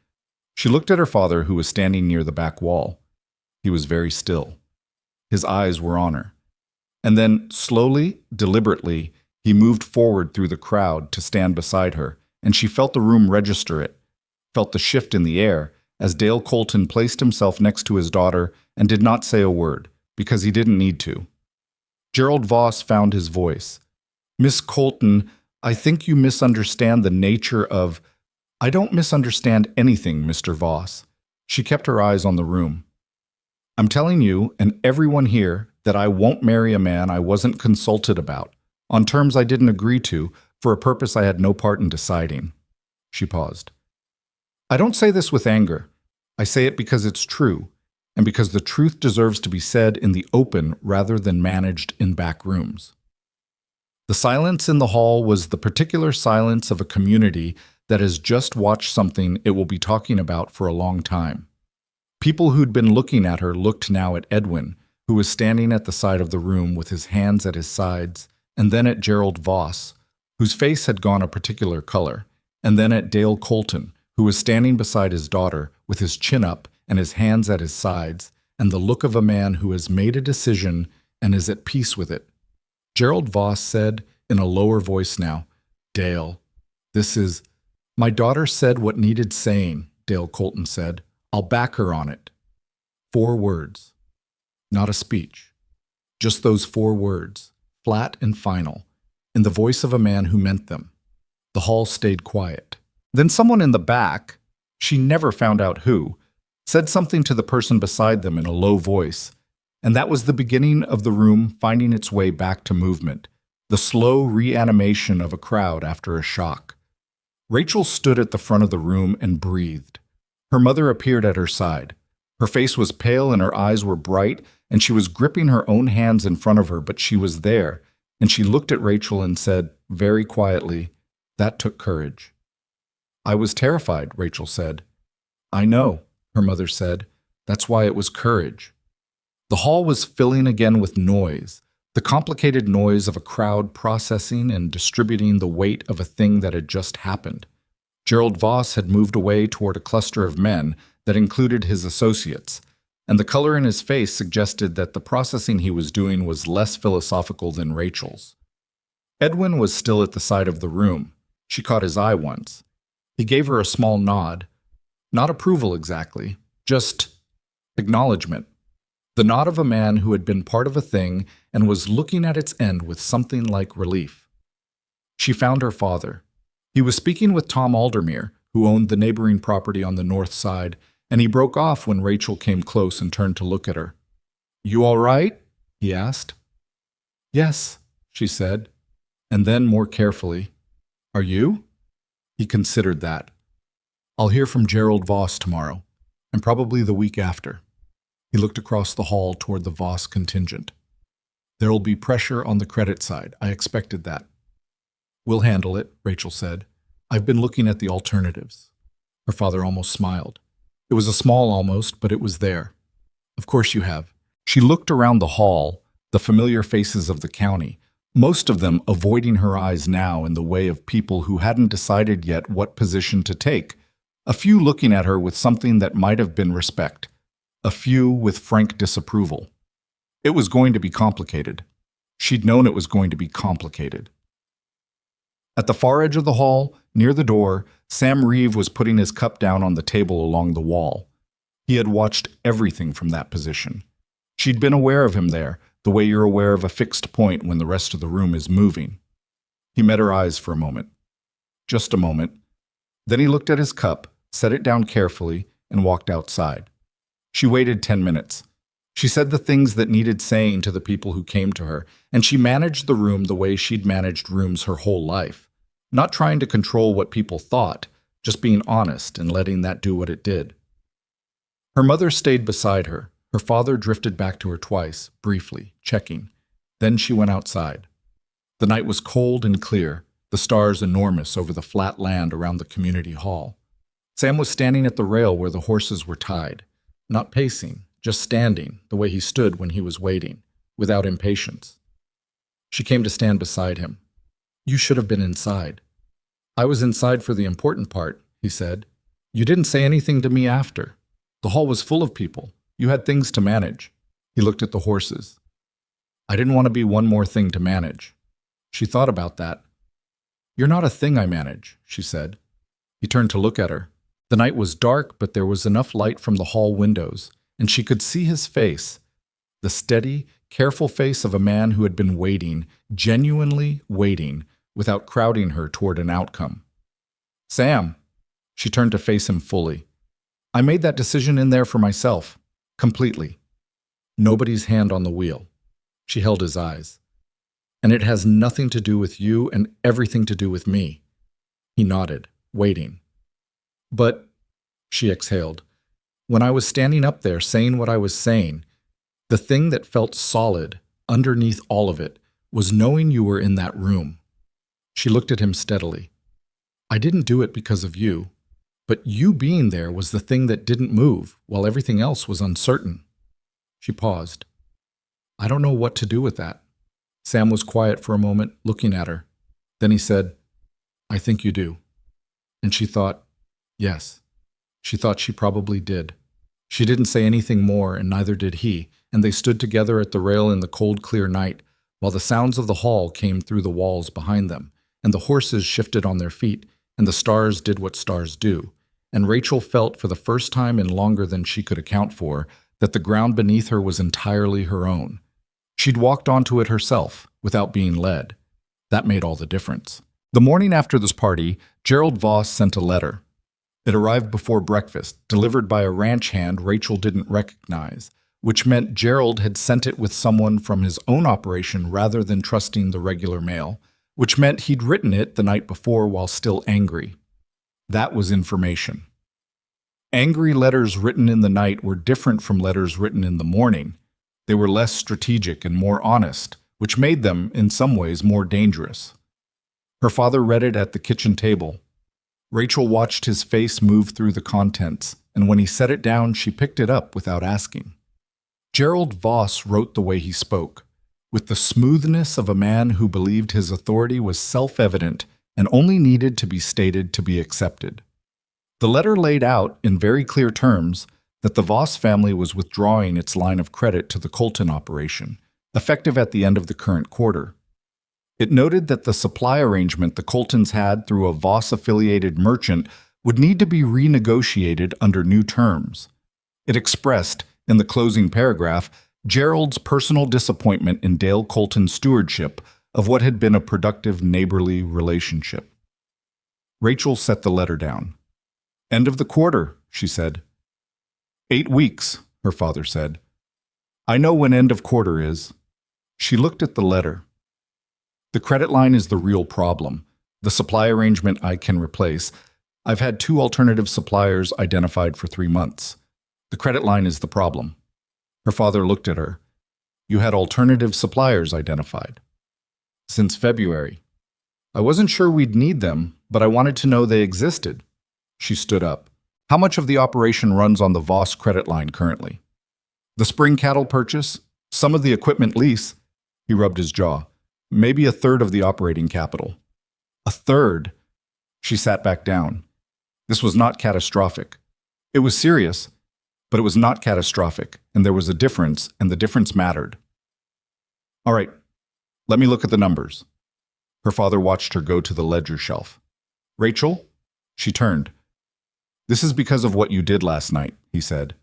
She looked at her father, who was standing near the back wall. He was very still. His eyes were on her. And then, slowly, deliberately, he moved forward through the crowd to stand beside her, and she felt the room register it, felt the shift in the air, as Dale Colton placed himself next to his daughter and did not say a word, because he didn't need to. Gerald Voss found his voice. "Miss Colton, I think you misunderstand the nature of—" "I don't misunderstand anything, Mr. Voss." She kept her eyes on the room. "I'm telling you, and everyone here, that I won't marry a man I wasn't consulted about, on terms I didn't agree to, for a purpose I had no part in deciding." She paused. "I don't say this with anger. I say it because it's true, and because the truth deserves to be said in the open rather than managed in back rooms." The silence in the hall was the particular silence of a community that has just watched something it will be talking about for a long time. People who'd been looking at her looked now at Edwin, who was standing at the side of the room with his hands at his sides, and then at Gerald Voss, whose face had gone a particular color, and then at Dale Colton, who was standing beside his daughter with his chin up and his hands at his sides, and the look of a man who has made a decision and is at peace with it. Gerald Voss said, in a lower voice now, "Dale, this is—" "My daughter said what needed saying," Dale Colton said. "I'll back her on it." 4 words. Not a speech. Just those 4 words, flat and final, in the voice of a man who meant them. The hall stayed quiet. Then someone in the back, she never found out who, said something to the person beside them in a low voice, and that was the beginning of the room finding its way back to movement, the slow reanimation of a crowd after a shock. Rachel stood at the front of the room and breathed. Her mother appeared at her side. Her face was pale and her eyes were bright, and she was gripping her own hands in front of her, but she was there, and she looked at Rachel and said, very quietly, "That took courage." "I was terrified," Rachel said. "I know," her mother said. "That's why it was courage." The hall was filling again with noise, the complicated noise of a crowd processing and distributing the weight of a thing that had just happened. Gerald Voss had moved away toward a cluster of men that included his associates, and the color in his face suggested that the processing he was doing was less philosophical than Rachel's. Edwin was still at the side of the room. She caught his eye once. He gave her a small nod. Not approval exactly, just acknowledgement. The nod of a man who had been part of a thing and was looking at its end with something like relief. She found her father. He was speaking with Tom Aldermere, who owned the neighboring property on the north side, and he broke off when Rachel came close and turned to look at her. "You all right?" he asked. "Yes," she said. And then, more carefully, "Are you?" He considered that. "I'll hear from Gerald Voss tomorrow, and probably the week after." He looked across the hall toward the Voss contingent. "There'll be pressure on the credit side. I expected that." "We'll handle it," Rachel said. "I've been looking at the alternatives." Her father almost smiled. It was a small almost, but it was there. "Of course you have." She looked around the hall, the familiar faces of the county, most of them avoiding her eyes now in the way of people who hadn't decided yet what position to take, a few looking at her with something that might have been respect, a few with frank disapproval. It was going to be complicated. She'd known it was going to be complicated. At the far edge of the hall, near the door, Sam Reeve was putting his cup down on the table along the wall. He had watched everything from that position. She'd been aware of him there, the way you're aware of a fixed point when the rest of the room is moving. He met her eyes for a moment. Just a moment. Then he looked at his cup, set it down carefully, and walked outside. She waited 10 minutes. She said the things that needed saying to the people who came to her, and she managed the room the way she'd managed rooms her whole life, not trying to control what people thought, just being honest and letting that do what it did. Her mother stayed beside her. Her father drifted back to her twice, briefly, checking. Then she went outside. The night was cold and clear, the stars enormous over the flat land around the community hall. Sam was standing at the rail where the horses were tied, not pacing, just standing, the way he stood when he was waiting, without impatience. She came to stand beside him. "You should have been inside." "I was inside for the important part," he said. "You didn't say anything to me after. The hall was full of people. You had things to manage." He looked at the horses. "I didn't want to be one more thing to manage." She thought about that. "You're not a thing I manage," she said. He turned to look at her. The night was dark, but there was enough light from the hall windows, and she could see his face, the steady, careful face of a man who had been waiting, genuinely waiting, without crowding her toward an outcome. "Sam." She turned to face him fully. "I made that decision in there for myself. Completely. Nobody's hand on the wheel." She held his eyes. "And it has nothing to do with you and everything to do with me." He nodded, waiting. "But," she exhaled, "when I was standing up there saying what I was saying, the thing that felt solid, underneath all of it, was knowing you were in that room." She looked at him steadily. "I didn't do it because of you. But you being there was the thing that didn't move, while everything else was uncertain." She paused. "I don't know what to do with that." Sam was quiet for a moment, looking at her. Then he said, "I think you do." And she thought, yes. She thought she probably did. She didn't say anything more, and neither did he, and they stood together at the rail in the cold, clear night, while the sounds of the hall came through the walls behind them, and the horses shifted on their feet, and the stars did what stars do, and Rachel felt for the first time in longer than she could account for that the ground beneath her was entirely her own. She'd walked onto it herself, without being led. That made all the difference. The morning after this party, Gerald Voss sent a letter. It arrived before breakfast, delivered by a ranch hand Rachel didn't recognize, which meant Gerald had sent it with someone from his own operation rather than trusting the regular mail, which meant he'd written it the night before while still angry. That was information. Angry letters written in the night were different from letters written in the morning. They were less strategic and more honest, which made them, in some ways, more dangerous. Her father read it at the kitchen table. Rachel watched his face move through the contents, and when he set it down, she picked it up without asking. Gerald Voss wrote the way he spoke, with the smoothness of a man who believed his authority was self-evident and only needed to be stated to be accepted. The letter laid out, in very clear terms, that the Voss family was withdrawing its line of credit to the Colton operation, effective at the end of the current quarter. It noted that the supply arrangement the Coltons had through a Voss-affiliated merchant would need to be renegotiated under new terms. It expressed, in the closing paragraph, Gerald's personal disappointment in Dale Colton's stewardship of what had been a productive neighborly relationship. Rachel set the letter down. "End of the quarter," she said. 8 weeks, her father said. "I know when end of quarter is." She looked at the letter. The credit line is the real problem. The supply arrangement I can replace. I've had 2 alternative suppliers identified for 3 months. The credit line is the problem. Her father looked at her. You had alternative suppliers identified. Since February. I wasn't sure we'd need them, but I wanted to know they existed. She stood up. How much of the operation runs on the Voss credit line currently? The spring cattle purchase, some of the equipment lease. He rubbed his jaw. Maybe a third of the operating capital. A third? She sat back down. This was not catastrophic. It was serious, but it was not catastrophic, and there was a difference, and the difference mattered. All right, let me look at the numbers. Her father watched her go to the ledger shelf. Rachel? She turned. This is because of what you did last night, he said.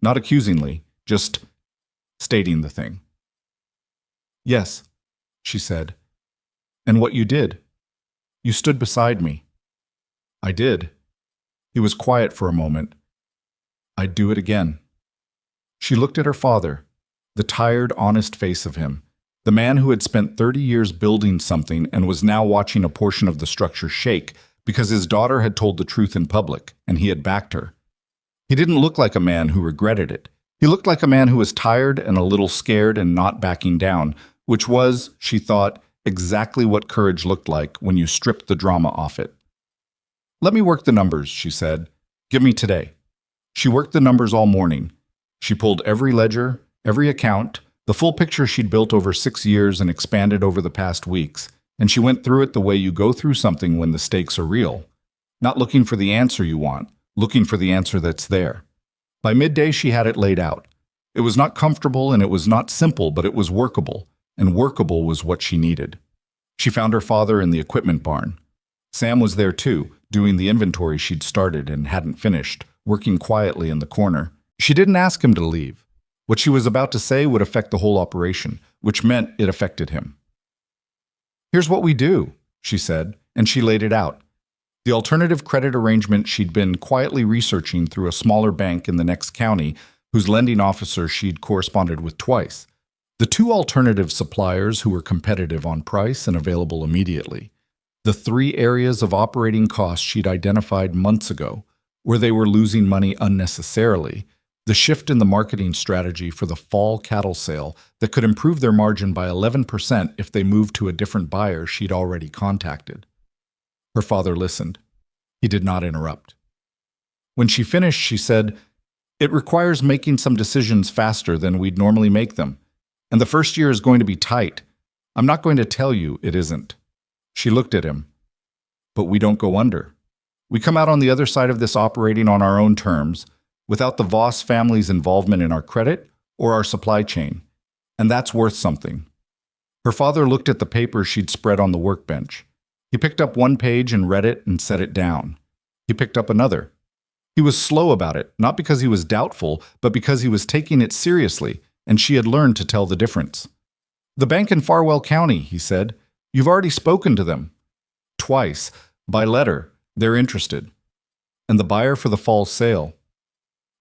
Not accusingly, just stating the thing. Yes, she said. And what you did? You stood beside me. I did. He was quiet for a moment. I'd do it again. She looked at her father, the tired, honest face of him, the man who had spent 30 years building something and was now watching a portion of the structure shake because his daughter had told the truth in public and he had backed her. He didn't look like a man who regretted it. He looked like a man who was tired and a little scared and not backing down, which was, she thought, exactly what courage looked like when you stripped the drama off it. Let me work the numbers, she said. Give me today. She worked the numbers all morning. She pulled every ledger, every account, the full picture she'd built over 6 years and expanded over the past weeks, and she went through it the way you go through something when the stakes are real. Not looking for the answer you want, looking for the answer that's there. By midday, she had it laid out. It was not comfortable and it was not simple, but it was workable, and workable was what she needed. She found her father in the equipment barn. Sam was there too, doing the inventory she'd started and hadn't finished, working quietly in the corner. She didn't ask him to leave. What she was about to say would affect the whole operation, which meant it affected him. Here's what we do, she said, and she laid it out. The alternative credit arrangement she'd been quietly researching through a smaller bank in the next county, whose lending officer she'd corresponded with twice. The 2 alternative suppliers who were competitive on price and available immediately. The 3 areas of operating costs she'd identified months ago, where they were losing money unnecessarily, the shift in the marketing strategy for the fall cattle sale that could improve their margin by 11% if they moved to a different buyer she'd already contacted. Her father listened. He did not interrupt. When she finished, she said, It requires making some decisions faster than we'd normally make them, and the first year is going to be tight. I'm not going to tell you it isn't. She looked at him. But we don't go under. We come out on the other side of this operating on our own terms, without the Voss family's involvement in our credit or our supply chain, and that's worth something. Her father looked at the paper she'd spread on the workbench. He picked up one page and read it and set it down. He picked up another. He was slow about it, not because he was doubtful, but because he was taking it seriously, and she had learned to tell the difference. The bank in Farwell County, he said. You've already spoken to them. Twice, by letter. They're interested. And the buyer for the fall sale.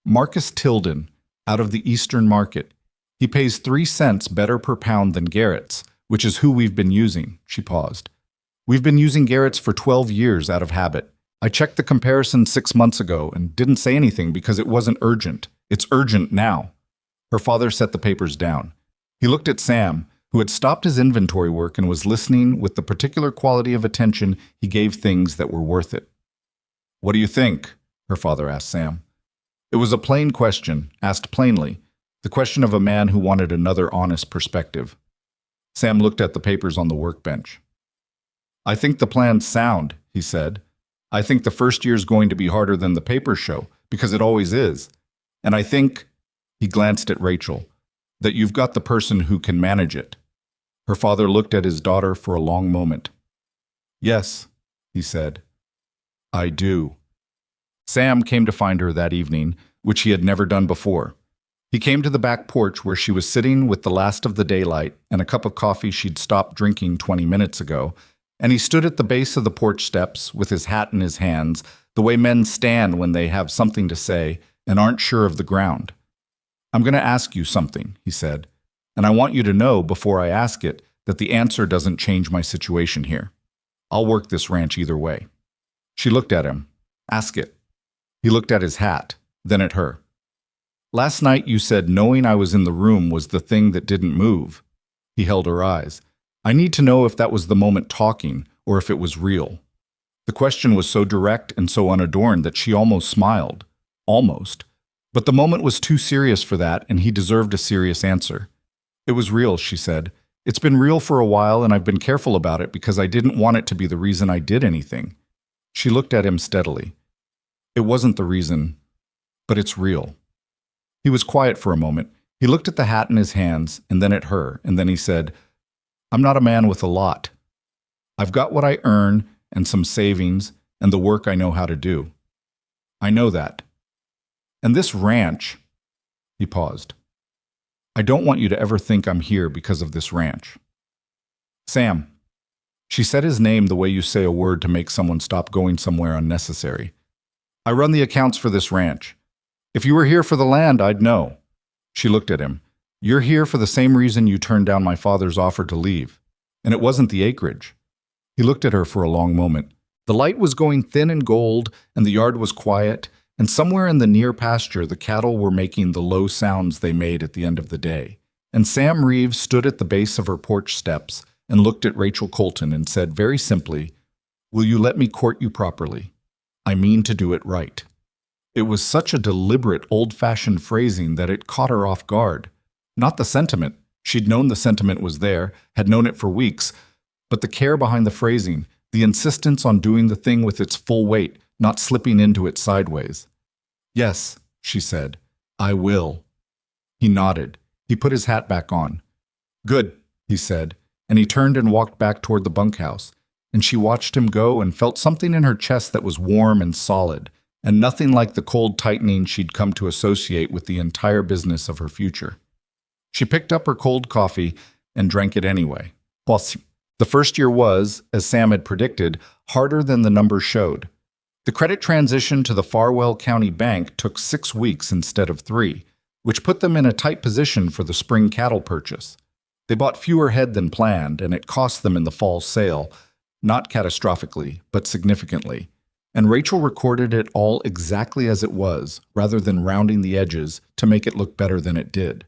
Marcus Tilden, out of the Eastern Market. He pays 3 cents better per pound than Garrett's, which is who we've been using. She paused. We've been using Garrett's for 12 years out of habit. I checked the comparison 6 months ago and didn't say anything because it wasn't urgent. It's urgent now. Her father set the papers down. He looked at Sam, who had stopped his inventory work and was listening with the particular quality of attention he gave things that were worth it. What do you think? Her father asked Sam. It was a plain question, asked plainly, the question of a man who wanted another honest perspective. Sam looked at the papers on the workbench. I think the plan's sound, he said. I think the first year's going to be harder than the papers show, because it always is. And I think, he glanced at Rachel, that you've got the person who can manage it. Her father looked at his daughter for a long moment. Yes, he said. I do. Sam came to find her that evening, which he had never done before. He came to the back porch where she was sitting with the last of the daylight and a cup of coffee she'd stopped drinking 20 minutes ago, and he stood at the base of the porch steps with his hat in his hands, the way men stand when they have something to say and aren't sure of the ground. I'm going to ask you something, he said, and I want you to know before I ask it that the answer doesn't change my situation here. I'll work this ranch either way. She looked at him. Ask it. He looked at his hat, then at her. Last night you said knowing I was in the room was the thing that didn't move. He held her eyes. I need to know if that was the moment talking or if it was real. The question was so direct and so unadorned that she almost smiled. Almost. But the moment was too serious for that, and he deserved a serious answer. It was real, she said. It's been real for a while, and I've been careful about it because I didn't want it to be the reason I did anything. She looked at him steadily. It wasn't the reason, but it's real. He was quiet for a moment. He looked at the hat in his hands, and then at her, and then he said, I'm not a man with a lot. I've got what I earn and some savings and the work I know how to do. I know that. And this ranch, he paused. I don't want you to ever think I'm here because of this ranch. Sam. She said his name the way you say a word to make someone stop going somewhere unnecessary. I run the accounts for this ranch. If you were here for the land, I'd know. She looked at him. You're here for the same reason you turned down my father's offer to leave. And it wasn't the acreage. He looked at her for a long moment. The light was going thin and gold, and the yard was quiet, and somewhere in the near pasture the cattle were making the low sounds they made at the end of the day. And Sam Reeves stood at the base of her porch steps and looked at Rachel Colton and said very simply, Will you let me court you properly? I mean to do it right. It was such a deliberate, old-fashioned phrasing that it caught her off guard. Not the sentiment. She'd known the sentiment was there, had known it for weeks, but the care behind the phrasing, the insistence on doing the thing with its full weight, not slipping into it sideways. Yes, she said, I will. He nodded. He put his hat back on. Good, he said, and he turned and walked back toward the bunkhouse, and she watched him go and felt something in her chest that was warm and solid, and nothing like the cold tightening she'd come to associate with the entire business of her future. She picked up her cold coffee and drank it anyway. The first year was, as Sam had predicted, harder than the numbers showed. The credit transition to the Farwell County Bank took 6 weeks instead of 3, which put them in a tight position for the spring cattle purchase. They bought fewer head than planned, and it cost them in the fall sale, not catastrophically, but significantly. And Rachel recorded it all exactly as it was, rather than rounding the edges to make it look better than it did.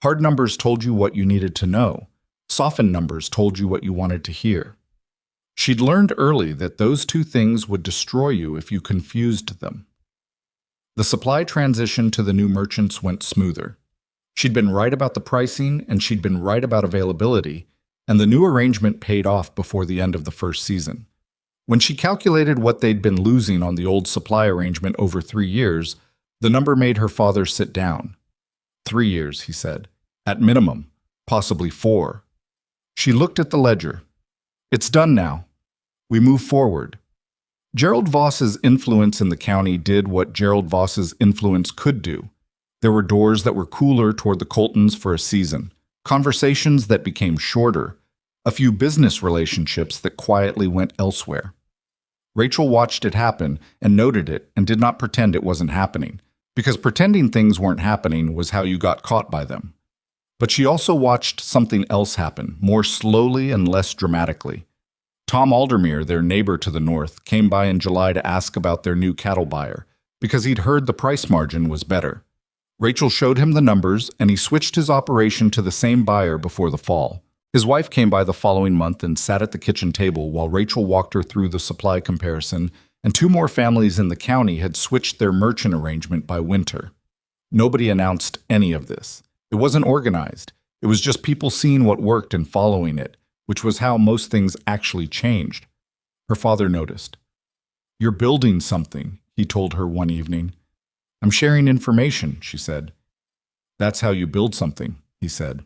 Hard numbers told you what you needed to know. Softened numbers told you what you wanted to hear. She'd learned early that those two things would destroy you if you confused them. The supply transition to the new merchants went smoother. She'd been right about the pricing, and she'd been right about availability, and the new arrangement paid off before the end of the first season. When she calculated what they'd been losing on the old supply arrangement over 3 years, the number made her father sit down. 3 years, he said. At minimum, possibly 4. She looked at the ledger. It's done now. We move forward. Gerald Voss's influence in the county did what Gerald Voss's influence could do. There were doors that were cooler toward the Coltons for a season, conversations that became shorter, a few business relationships that quietly went elsewhere. Rachel watched it happen and noted it and did not pretend it wasn't happening, because pretending things weren't happening was how you got caught by them. But she also watched something else happen, more slowly and less dramatically. Tom Aldermere, their neighbor to the north, came by in July to ask about their new cattle buyer, because he'd heard the price margin was better. Rachel showed him the numbers, and he switched his operation to the same buyer before the fall. His wife came by the following month and sat at the kitchen table while Rachel walked her through the supply comparison, and 2 more families in the county had switched their merchant arrangement by winter. Nobody announced any of this. It wasn't organized. It was just people seeing what worked and following it, which was how most things actually changed. Her father noticed. You're building something, he told her one evening. I'm sharing information, she said. That's how you build something, he said.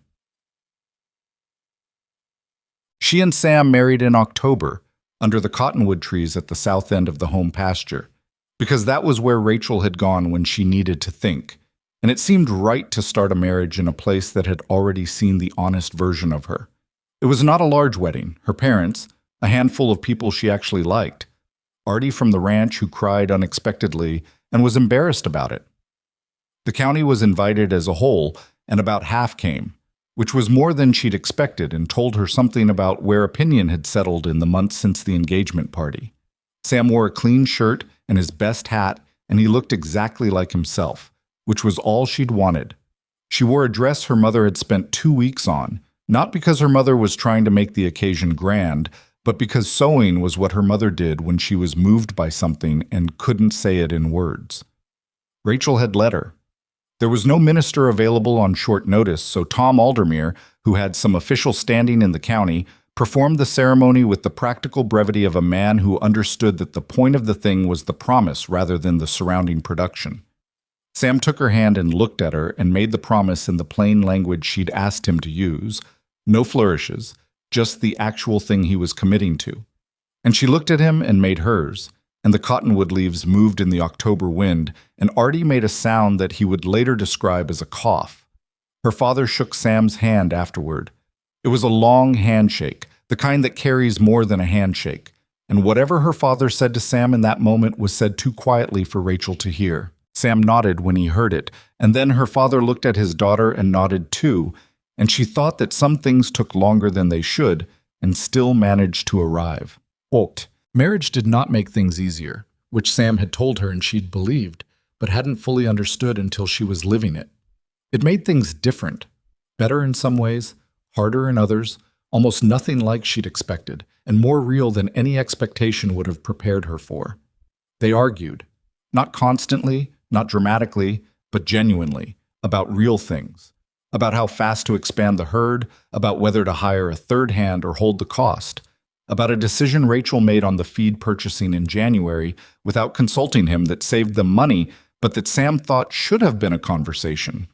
She and Sam married in October, under the cottonwood trees at the south end of the home pasture, because that was where Rachel had gone when she needed to think, and it seemed right to start a marriage in a place that had already seen the honest version of her. It was not a large wedding. Her parents, a handful of people she actually liked, Artie from the ranch who cried unexpectedly and was embarrassed about it. The county was invited as a whole, and about half came, which was more than she'd expected and told her something about where opinion had settled in the months since the engagement party. Sam wore a clean shirt and his best hat, and he looked exactly like himself, which was all she'd wanted. She wore a dress her mother had spent 2 weeks on, not because her mother was trying to make the occasion grand, but because sewing was what her mother did when she was moved by something and couldn't say it in words. Rachel had let her. There was no minister available on short notice, so Tom Aldermere, who had some official standing in the county, performed the ceremony with the practical brevity of a man who understood that the point of the thing was the promise rather than the surrounding production. Sam took her hand and looked at her and made the promise in the plain language she'd asked him to use. No flourishes, just the actual thing he was committing to. And she looked at him and made hers, and the cottonwood leaves moved in the October wind, and Artie made a sound that he would later describe as a cough. Her father shook Sam's hand afterward. It was a long handshake, the kind that carries more than a handshake, and whatever her father said to Sam in that moment was said too quietly for Rachel to hear. Sam nodded when he heard it, and then her father looked at his daughter and nodded too, and she thought that some things took longer than they should and still managed to arrive. Quote, marriage did not make things easier, which Sam had told her and she'd believed, but hadn't fully understood until she was living it. It made things different, better in some ways, harder in others, almost nothing like she'd expected, and more real than any expectation would have prepared her for. They argued, not constantly, not dramatically, but genuinely, about real things, about how fast to expand the herd, about whether to hire a third hand or hold the cost, about a decision Rachel made on the feed purchasing in January without consulting him that saved them money, but that Sam thought should have been a conversation.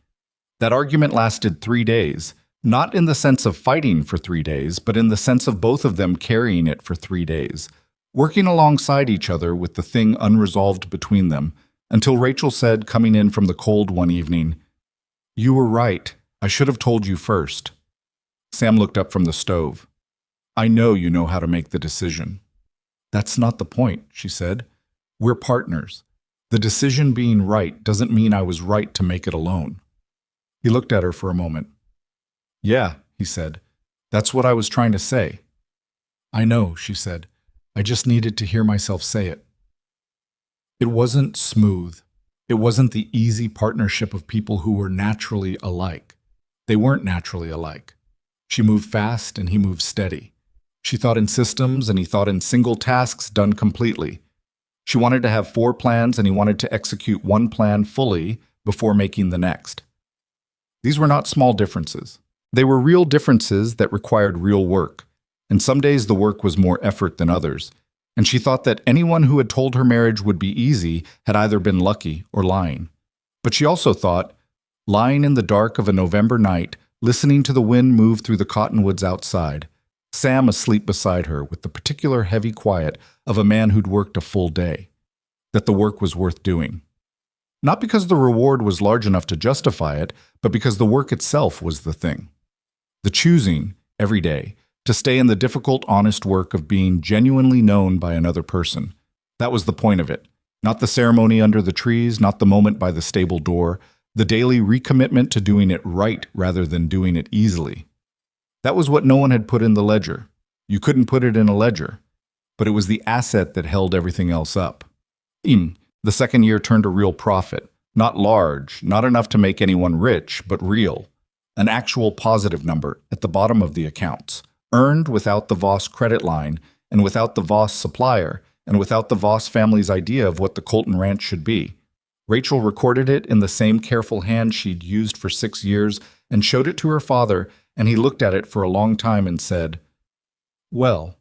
That argument lasted 3 days, not in the sense of fighting for 3 days, but in the sense of both of them carrying it for 3 days, working alongside each other with the thing unresolved between them, until Rachel said, coming in from the cold one evening, "You were right. I should have told you first." Sam looked up from the stove. "I know you know how to make the decision." "That's not the point," she said. "We're partners. The decision being right doesn't mean I was right to make it alone." He looked at her for a moment. "Yeah," he said. "That's what I was trying to say." "I know," she said. "I just needed to hear myself say it." It wasn't smooth. It wasn't the easy partnership of people who were naturally alike. They weren't naturally alike. She moved fast and he moved steady. She thought in systems and he thought in single tasks done completely. She wanted to have 4 plans and he wanted to execute one plan fully before making the next. These were not small differences. They were real differences that required real work, and some days the work was more effort than others, and she thought that anyone who had told her marriage would be easy had either been lucky or lying. But she also thought, lying in the dark of a November night, listening to the wind move through the cottonwoods outside, Sam asleep beside her with the particular heavy quiet of a man who'd worked a full day, that the work was worth doing. Not because the reward was large enough to justify it, but because the work itself was the thing. The choosing, every day, to stay in the difficult, honest work of being genuinely known by another person. That was the point of it. Not the ceremony under the trees, not the moment by the stable door, the daily recommitment to doing it right rather than doing it easily. That was what no one had put in the ledger. You couldn't put it in a ledger, but it was the asset that held everything else up. The second year turned a real profit, not large, not enough to make anyone rich, but real. An actual positive number at the bottom of the accounts, earned without the Voss credit line, and without the Voss supplier, and without the Voss family's idea of what the Colton Ranch should be. Rachel recorded it in the same careful hand she'd used for 6 years and showed it to her father, and he looked at it for a long time and said, "Well."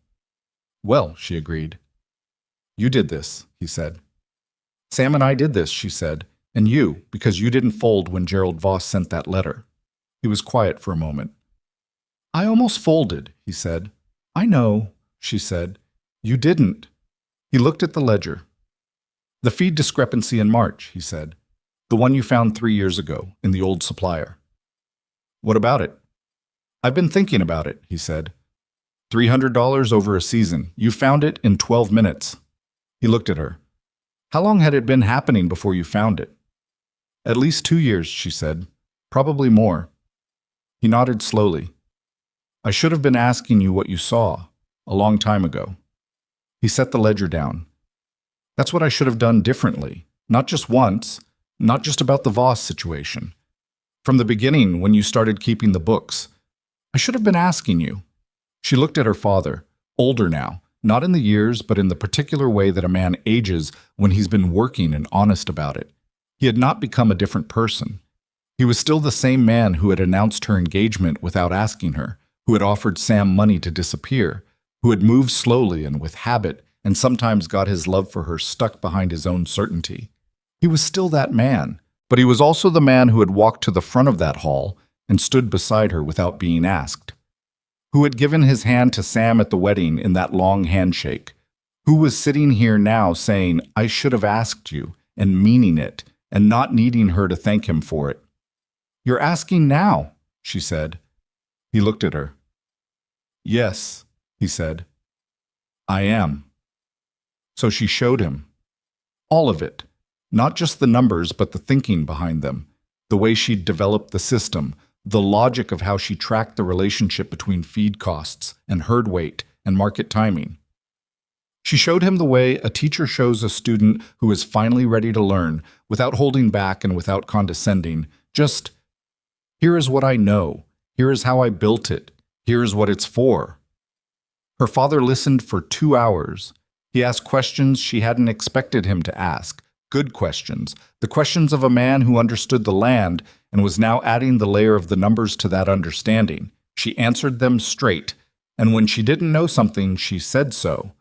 "Well," she agreed. "You did this," he said. "Sam and I did this," she said, "and you, because you didn't fold when Gerald Voss sent that letter." He was quiet for a moment. "I almost folded," he said. "I know," she said. "You didn't." He looked at the ledger. "The feed discrepancy in March," he said. "The one you found 3 years ago in the old supplier." "What about it?" "I've been thinking about it," he said. $300 over a season. You found it in 12 minutes. He looked at her. "How long had it been happening before you found it?" "At least 2 years," she said. "Probably more." He nodded slowly. I should have been asking you what you saw, a long time ago. He set the ledger down. That's what I should have done differently. Not just once, not just about the Voss situation. From the beginning, when you started keeping the books, I should have been asking you. She looked at her father, older now, not in the years, but in the particular way that a man ages when he's been working and honest about it. He had not become a different person. He was still the same man who had announced her engagement without asking her, who had offered Sam money to disappear, who had moved slowly and with habit, and sometimes got his love for her stuck behind his own certainty. He was still that man, but he was also the man who had walked to the front of that hall and stood beside her without being asked, who had given his hand to Sam at the wedding in that long handshake, who was sitting here now saying, I should have asked you, and meaning it, and not needing her to thank him for it. You're asking now, she said. He looked at her. Yes, he said. I am. So she showed him. All of it. Not just the numbers, but the thinking behind them. The way she'd developed the system. The logic of how she tracked the relationship between feed costs and herd weight and market timing. She showed him the way a teacher shows a student who is finally ready to learn, without holding back and without condescending. Just, here is what I know. Here is how I built it. Here is what it's for. Her father listened for 2 hours. He asked questions she hadn't expected him to ask. Good questions. The questions of a man who understood the land and was now adding the layer of the numbers to that understanding. She answered them straight, and when she didn't know something, she said so.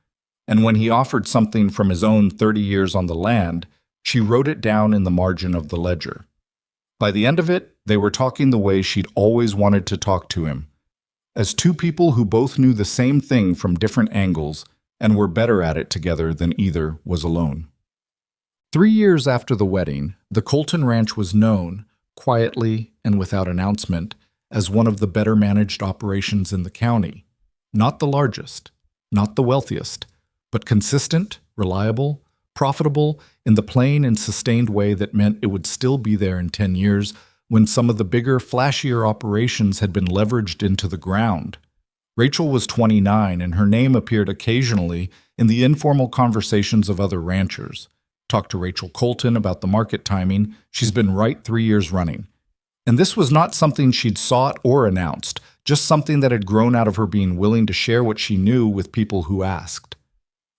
And when he offered something from his own 30 years on the land, she wrote it down in the margin of the ledger. By the end of it, they were talking the way she'd always wanted to talk to him, as two people who both knew the same thing from different angles and were better at it together than either was alone. 3 years after the wedding, the Colton Ranch was known, quietly and without announcement, as one of the better managed operations in the county. Not the largest, not the wealthiest, but consistent, reliable, profitable in the plain and sustained way that meant it would still be there in 10 years when some of the bigger, flashier operations had been leveraged into the ground. Rachel was 29, and her name appeared occasionally in the informal conversations of other ranchers. Talk to Rachel Colton about the market timing. She's been right 3 years running. And this was not something she'd sought or announced, just something that had grown out of her being willing to share what she knew with people who asked.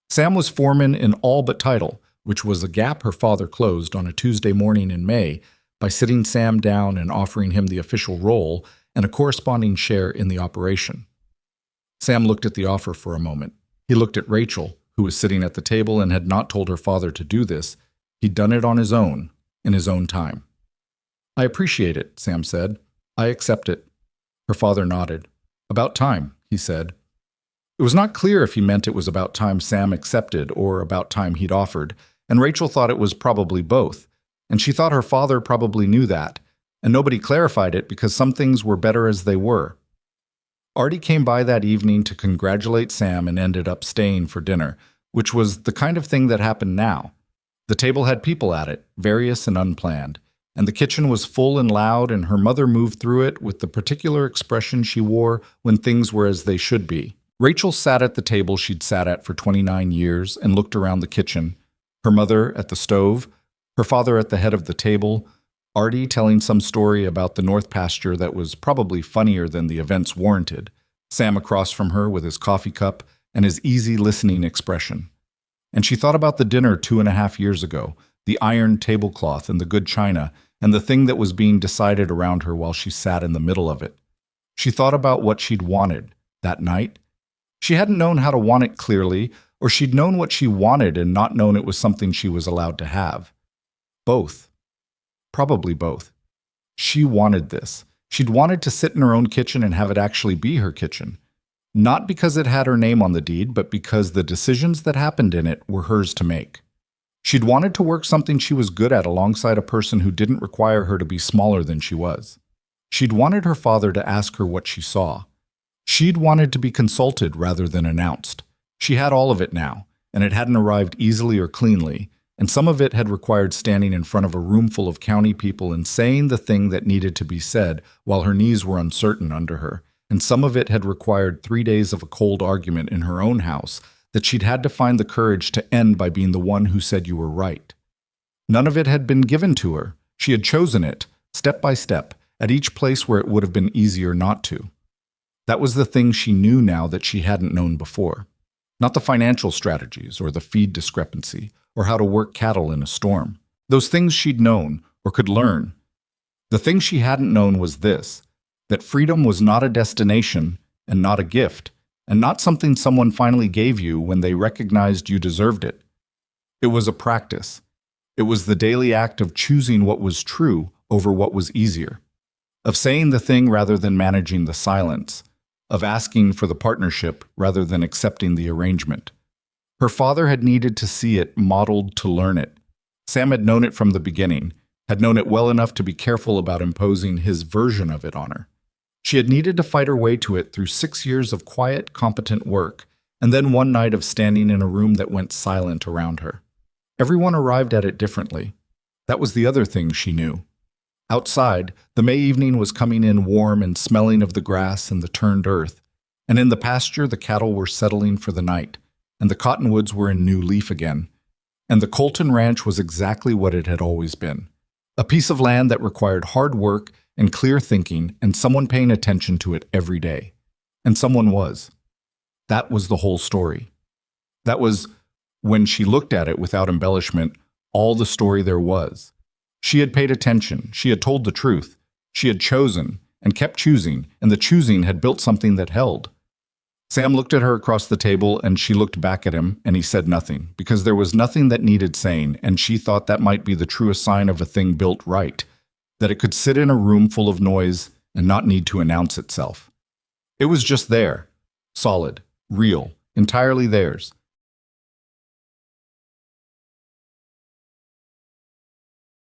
Sam was foreman in all but title, which was a gap her father closed on a Tuesday morning in May by sitting Sam down and offering him the official role and a corresponding share in the operation. Sam looked at the offer for a moment. He looked at Rachel, who was sitting at the table and had not told her father to do this. He'd done it on his own, in his own time. I appreciate it, Sam said. I accept it. Her father nodded. About time, he said. It was not clear if he meant it was about time Sam accepted or about time he'd offered, and Rachel thought it was probably both, and she thought her father probably knew that, and nobody clarified it because some things were better as they were. Artie came by that evening to congratulate Sam and ended up staying for dinner, which was the kind of thing that happened now. The table had people at it, various and unplanned, and the kitchen was full and loud, and her mother moved through it with the particular expression she wore when things were as they should be. Rachel sat at the table she'd sat at for 29 years and looked around the kitchen, her mother at the stove, her father at the head of the table, Artie telling some story about the north pasture that was probably funnier than the events warranted, Sam across from her with his coffee cup and his easy listening expression. And she thought about the dinner 2.5 years ago, the iron tablecloth and the good china, and the thing that was being decided around her while she sat in the middle of it. She thought about what she'd wanted that night. She hadn't known how to want it clearly, or she'd known what she wanted and not known it was something she was allowed to have. Both. Probably both. She wanted this. She'd wanted to sit in her own kitchen and have it actually be her kitchen. Not because it had her name on the deed, but because the decisions that happened in it were hers to make. She'd wanted to work something she was good at alongside a person who didn't require her to be smaller than she was. She'd wanted her father to ask her what she saw. She'd wanted to be consulted rather than announced. She had all of it now, and it hadn't arrived easily or cleanly, and some of it had required standing in front of a room full of county people and saying the thing that needed to be said while her knees were uncertain under her, and some of it had required 3 days of a cold argument in her own house that she'd had to find the courage to end by being the one who said you were right. None of it had been given to her. She had chosen it, step by step, at each place where it would have been easier not to. That was the thing she knew now that she hadn't known before. Not the financial strategies or the feed discrepancy or how to work cattle in a storm. Those things she'd known or could learn. The thing she hadn't known was this, that freedom was not a destination and not a gift, and not something someone finally gave you when they recognized you deserved it. It was a practice. It was the daily act of choosing what was true over what was easier, of saying the thing rather than managing the silence, of asking for the partnership rather than accepting the arrangement. Her father had needed to see it modeled to learn it. Sam had known it from the beginning, had known it well enough to be careful about imposing his version of it on her. She had needed to fight her way to it through 6 years of quiet, competent work, and then one night of standing in a room that went silent around her. Everyone arrived at it differently. That was the other thing she knew. Outside, the May evening was coming in warm and smelling of the grass and the turned earth, and in the pasture the cattle were settling for the night, and the cottonwoods were in new leaf again, and the Colton Ranch was exactly what it had always been. A piece of land that required hard work and clear thinking and someone paying attention to it every day. And someone was. That was the whole story. That was, when she looked at it without embellishment, all the story there was. She had paid attention, she had told the truth, she had chosen and kept choosing, and the choosing had built something that held. Sam looked at her across the table and she looked back at him, and he said nothing, because there was nothing that needed saying, and she thought that might be the truest sign of a thing built right, that it could sit in a room full of noise and not need to announce itself. It was just there, solid, real, entirely theirs,